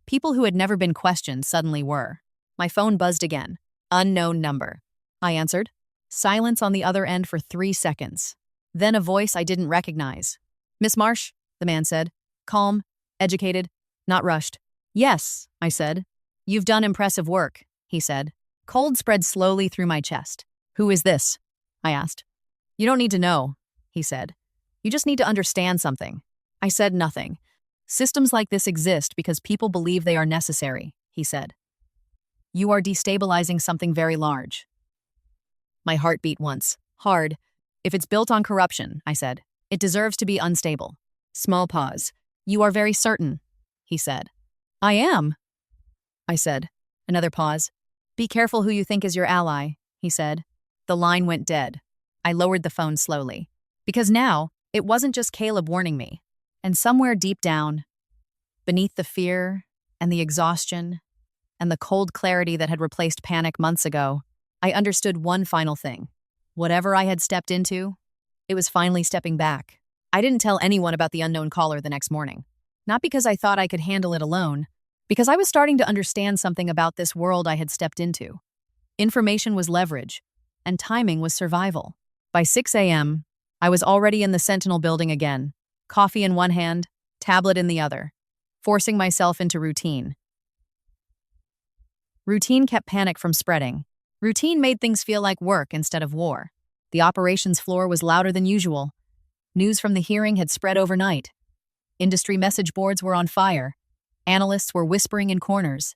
People who had never been questioned suddenly were. My phone buzzed again. Unknown number. I answered. Silence on the other end for 3 seconds. Then a voice I didn't recognize. "Miss Marsh," the man said. Calm, educated, not rushed. "Yes," I said. "You've done impressive work," he said. Cold spread slowly through my chest. "Who is this?" I asked. "You don't need to know," he said. "You just need to understand something." I said nothing. "Systems like this exist because people believe they are necessary," he said. "You are destabilizing something very large." My heart beat once, hard. "If it's built on corruption," I said, "it deserves to be unstable." Small pause. "You are very certain," he said. "I am," I said. Another pause. "Be careful who you think is your ally," he said. The line went dead. I lowered the phone slowly. Because now, it wasn't just Caleb warning me. And somewhere deep down, beneath the fear and the exhaustion and the cold clarity that had replaced panic months ago, I understood one final thing. Whatever I had stepped into, it was finally stepping back. I didn't tell anyone about the unknown caller the next morning. Not because I thought I could handle it alone, because I was starting to understand something about this world I had stepped into. Information was leverage, and timing was survival. By 6 a.m., I was already in the Sentinel building again, coffee in one hand, tablet in the other, forcing myself into routine. Routine kept panic from spreading. Routine made things feel like work instead of war. The operations floor was louder than usual. News from the hearing had spread overnight. Industry message boards were on fire. Analysts were whispering in corners.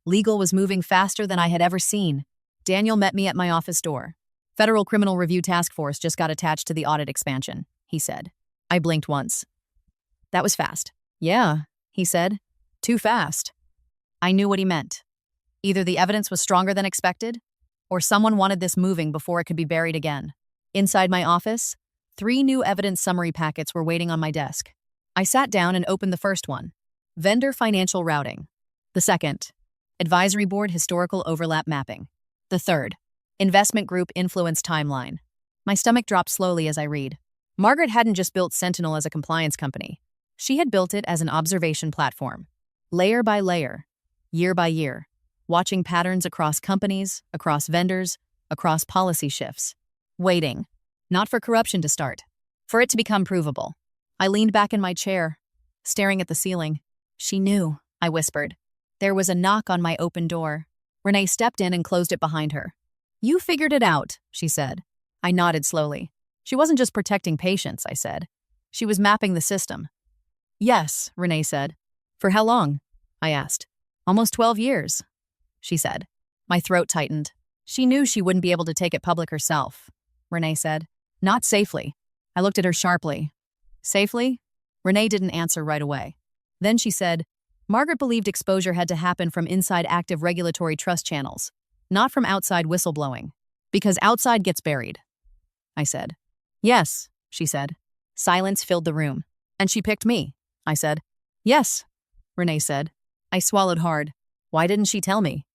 Legal was moving faster than I had ever seen. Daniel met me at my office door. Federal Criminal Review Task Force just got attached to the audit expansion, he said. I blinked once. That was fast. Yeah, he said. Too fast. I knew what he meant. Either the evidence was stronger than expected, or someone wanted this moving before it could be buried again. Inside my office, 3 new evidence summary packets were waiting on my desk. I sat down and opened the first one, vendor financial routing. The second, advisory board historical overlap mapping. The third, investment group influence timeline. My stomach dropped slowly as I read. Margaret hadn't just built Sentinel as a compliance company. She had built it as an observation platform, layer by layer, year by year, watching patterns across companies, across vendors, across policy shifts. Waiting, not for corruption to start, for it to become provable. I leaned back in my chair, staring at the ceiling. She knew, I whispered. There was a knock on my open door. Renee stepped in and closed it behind her. You figured it out, she said. I nodded slowly. She wasn't just protecting patients, I said. She was mapping the system. Yes, Renee said. For how long? I asked. Almost 12 years, she said. My throat tightened. She knew she wouldn't be able to take it public herself, Renee said. Not safely. I looked at her sharply. Safely? Renee didn't answer right away. Then she said, Margaret believed exposure had to happen from inside active regulatory trust channels, not from outside whistleblowing, because outside gets buried. I said. Yes, she said. Silence filled the room. And she picked me, I said. Yes, Renee said. I swallowed hard. Why didn't she tell me?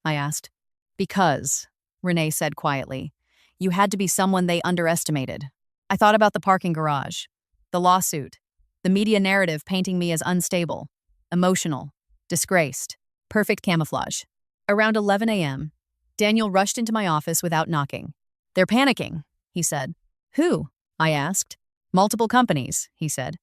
I asked. Because, Renee said quietly, you had to be someone they underestimated. I thought about the parking garage, the lawsuit, the media narrative painting me as unstable, emotional, disgraced, perfect camouflage. Around 11 a.m., Daniel rushed into my office without knocking. They're panicking, he said. Who? I asked. Multiple companies, he said.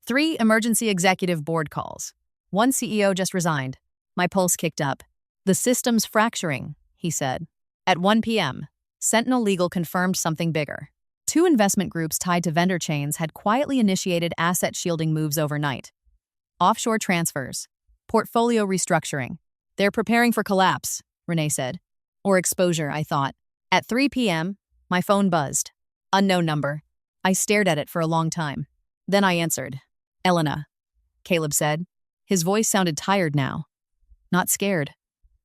3 emergency executive board calls. 1 CEO just resigned. My pulse kicked up. The system's fracturing, he said. At 1 p.m., Sentinel Legal confirmed something bigger. 2 investment groups tied to vendor chains had quietly initiated asset shielding moves overnight. Offshore transfers. Portfolio restructuring. They're preparing for collapse, Renee said. Or exposure, I thought. At 3 p.m., my phone buzzed. Unknown number. I stared at it for a long time. Then I answered. Elena, Caleb said. His voice sounded tired now. Not scared.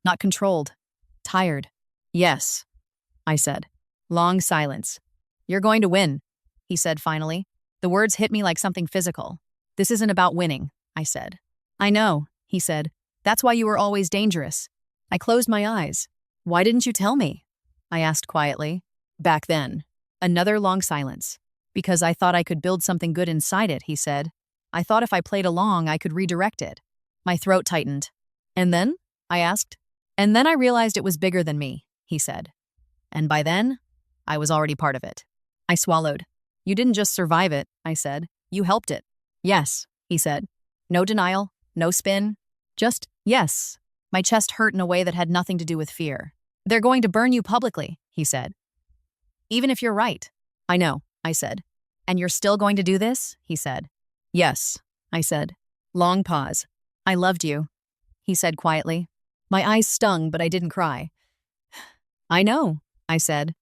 Not controlled. Tired. Yes, I said. Long silence. You're going to win, he said finally. The words hit me like something physical. This isn't about winning, I said. I know, he said. That's why you were always dangerous. I closed my eyes. Why didn't you tell me? I asked quietly. Back then. Another long silence. Because I thought I could build something good inside it, he said. I thought if I played along, I could redirect it. My throat tightened. And then? I asked. And then I realized it was bigger than me, he said. And by then, I was already part of it. I swallowed. You didn't just survive it, I said. You helped it. Yes, he said. No denial, no spin. Just, yes. My chest hurt in a way that had nothing to do with fear. They're going to burn you publicly, he said. Even if you're right. I know, I said. And you're still going to do this? He said. Yes, I said. Long pause. I loved you, he said quietly. My eyes stung, but I didn't cry. I know, I said.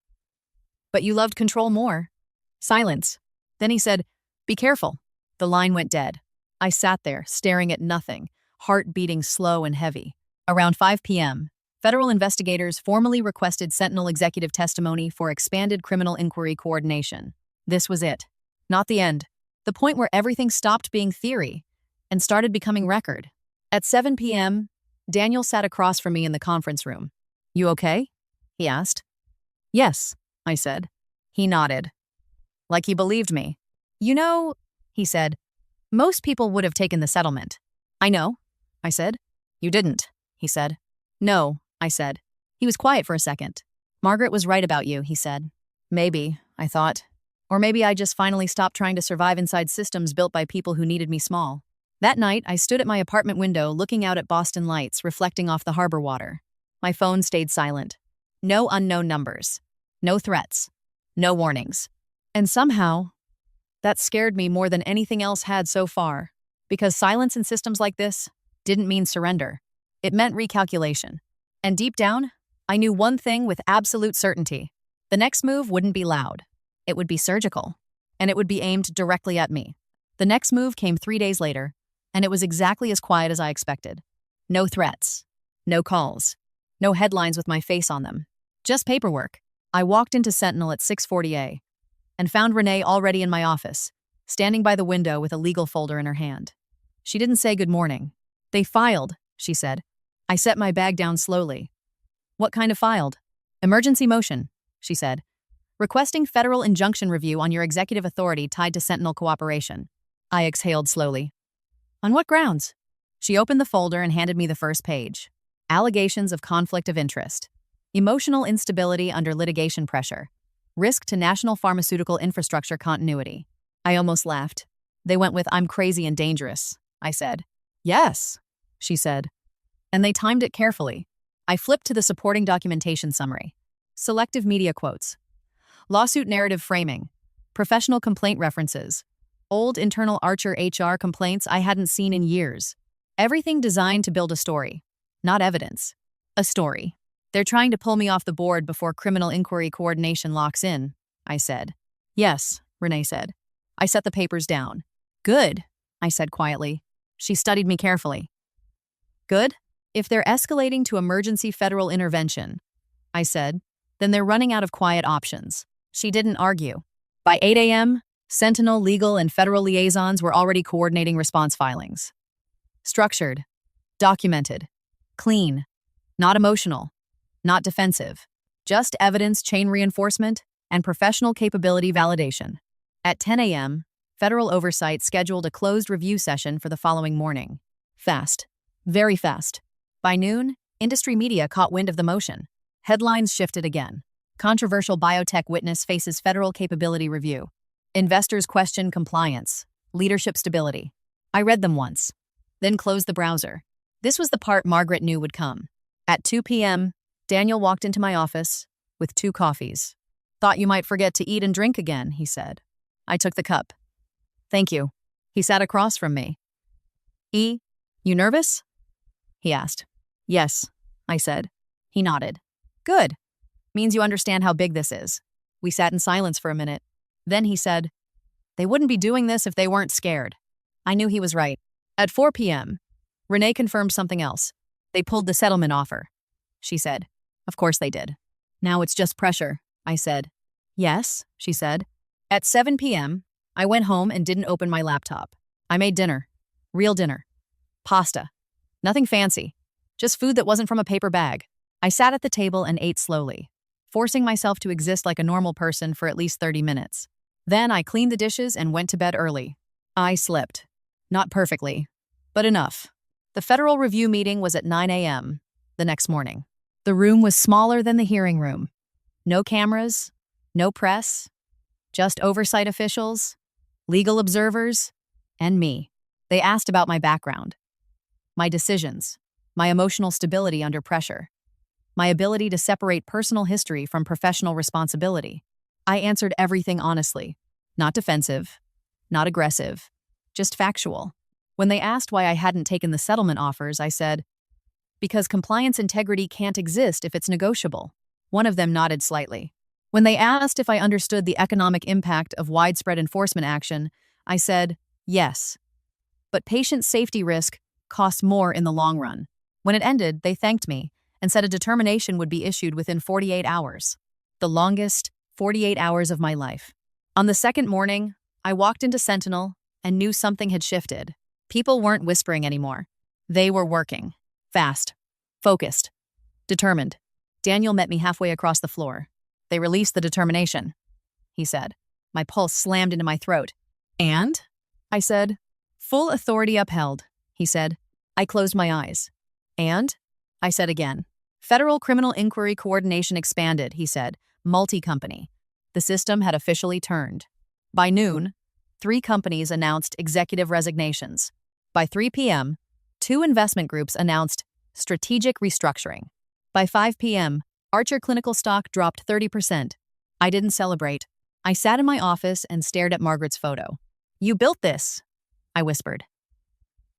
But you loved control more. Silence. Then he said, be careful. The line went dead. I sat there, staring at nothing, heart beating slow and heavy. Around 5 p.m., federal investigators formally requested Sentinel executive testimony for expanded criminal inquiry coordination. This was it. Not the end. The point where everything stopped being theory and started becoming record. At 7 p.m., Daniel sat across from me in the conference room. You okay? He asked. Yes, I said. He nodded. Like he believed me. You know, he said, most people would have taken the settlement. I know, I said. You didn't, he said. No, I said. He was quiet for a second. Margaret was right about you, he said. Maybe, I thought. Or maybe I just finally stopped trying to survive inside systems built by people who needed me small. That night, I stood at my apartment window looking out at Boston lights reflecting off the harbor water. My phone stayed silent. No unknown numbers. No threats. No warnings. And somehow, that scared me more than anything else had so far. Because silence in systems like this didn't mean surrender. It meant recalculation. And deep down, I knew one thing with absolute certainty. The next move wouldn't be loud. It would be surgical. And it would be aimed directly at me. The next move came 3 days later, and it was exactly as quiet as I expected. No threats. No calls. No headlines with my face on them. Just paperwork. I walked into Sentinel at 6:40 and found Renee already in my office, standing by the window with a legal folder in her hand. She didn't say good morning. They filed, she said. I set my bag down slowly. What kind of filed? Emergency motion, she said. Requesting federal injunction review on your executive authority tied to Sentinel cooperation. I exhaled slowly. On what grounds? She opened the folder and handed me the first page. Allegations of conflict of interest. Emotional instability under litigation pressure. Risk to national pharmaceutical infrastructure continuity. I almost laughed. They went with, I'm crazy and dangerous, I said. Yes, she said. And they timed it carefully. I flipped to the supporting documentation summary. Selective media quotes. Lawsuit narrative framing. Professional complaint references. Old internal Archer HR complaints I hadn't seen in years. Everything designed to build a story. Not evidence. A story. They're trying to pull me off the board before criminal inquiry coordination locks in, I said. Yes, Renee said. I set the papers down. Good, I said quietly. She studied me carefully. Good? If they're escalating to emergency federal intervention, I said, then they're running out of quiet options. She didn't argue. By 8 a.m., Sentinel legal and federal liaisons were already coordinating response filings. Structured. Documented. Clean. Not emotional. Not defensive. Just evidence chain reinforcement and professional capability validation. At 10 a.m., federal oversight scheduled a closed review session for the following morning. Fast. Very fast. By noon, industry media caught wind of the motion. Headlines shifted again. Controversial biotech witness faces federal capability review. Investors question compliance. Leadership stability. I read them once, then closed the browser. This was the part Margaret knew would come. At 2 p.m., Daniel walked into my office with 2 coffees. Thought you might forget to eat and drink again, he said. I took the cup. Thank you. He sat across from me. You nervous? He asked. Yes, I said. He nodded. Good. Means you understand how big this is. We sat in silence for a minute. Then he said, they wouldn't be doing this if they weren't scared. I knew he was right. At 4 p.m., Renee confirmed something else. They pulled the settlement offer. She said, of course they did. Now it's just pressure, I said. Yes, she said. At 7 p.m., I went home and didn't open my laptop. I made dinner. Real dinner. Pasta. Nothing fancy. Just food that wasn't from a paper bag. I sat at the table and ate slowly, forcing myself to exist like a normal person for at least 30 minutes. Then I cleaned the dishes and went to bed early. I slept. Not perfectly, but enough. The federal review meeting was at 9 a.m. the next morning. The room was smaller than the hearing room. No cameras, no press, just oversight officials, legal observers, and me. They asked about my background, my decisions, my emotional stability under pressure, my ability to separate personal history from professional responsibility. I answered everything honestly, not defensive, not aggressive, just factual. When they asked why I hadn't taken the settlement offers, I said, because compliance integrity can't exist if it's negotiable. One of them nodded slightly. When they asked if I understood the economic impact of widespread enforcement action, I said, yes. But patient safety risk costs more in the long run. When it ended, they thanked me and said a determination would be issued within 48 hours. The longest 48 hours of my life. On the second morning, I walked into Sentinel and knew something had shifted. People weren't whispering anymore. They were working. Fast. Focused. Determined. Daniel met me halfway across the floor. They released the determination, he said. My pulse slammed into my throat. And? I said. Full authority upheld, he said. I closed my eyes. And? I said again. Federal Criminal Inquiry Coordination expanded, he said. Multi-company. The system had officially turned. By noon, 3 companies announced executive resignations. By 3 p.m., 2 investment groups announced strategic restructuring. By 5 p.m., Archer Clinical stock dropped 30%. I didn't celebrate. I sat in my office and stared at Margaret's photo. "You built this," I whispered.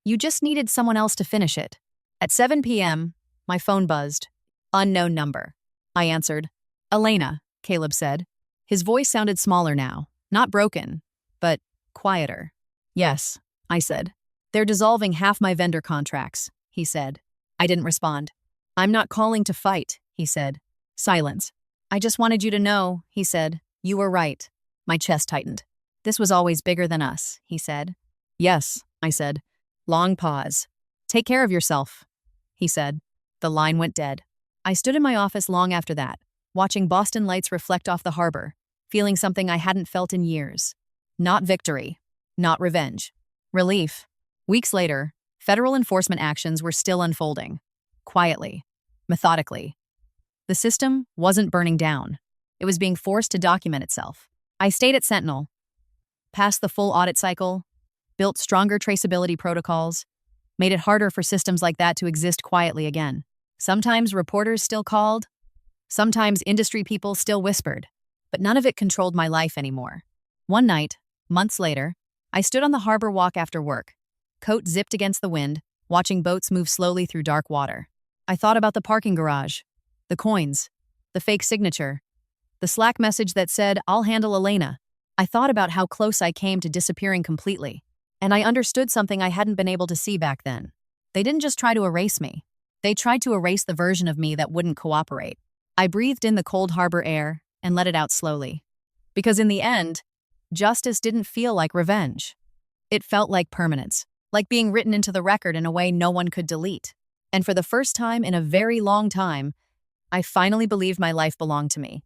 "You just needed someone else to finish it." At 7 p.m., my phone buzzed. Unknown number. I answered. "Elena," Caleb said. His voice sounded smaller now, not broken, but quieter. "Yes," I said. "They're dissolving half my vendor contracts," he said. I didn't respond. "I'm not calling to fight," he said. Silence. "I just wanted you to know," he said. "You were right." My chest tightened. "This was always bigger than us," he said. "Yes," I said. Long pause. "Take care of yourself," he said. The line went dead. I stood in my office long after that, watching Boston lights reflect off the harbor, feeling something I hadn't felt in years. Not victory. Not revenge. Relief. Weeks later, federal enforcement actions were still unfolding. Quietly. Methodically. The system wasn't burning down. It was being forced to document itself. I stayed at Sentinel, passed the full audit cycle, built stronger traceability protocols, made it harder for systems like that to exist quietly again. Sometimes reporters still called, sometimes industry people still whispered, but none of it controlled my life anymore. One night, months later, I stood on the harbor walk after work, coat zipped against the wind, watching boats move slowly through dark water. I thought about the parking garage, the coins, the fake signature, the Slack message that said, "I'll handle Elena." I thought about how close I came to disappearing completely, and I understood something I hadn't been able to see back then. They didn't just try to erase me. They tried to erase the version of me that wouldn't cooperate. I breathed in the cold harbor air and let it out slowly. Because in the end, justice didn't feel like revenge. It felt like permanence, like being written into the record in a way no one could delete. And for the first time in a very long time, I finally believed my life belonged to me.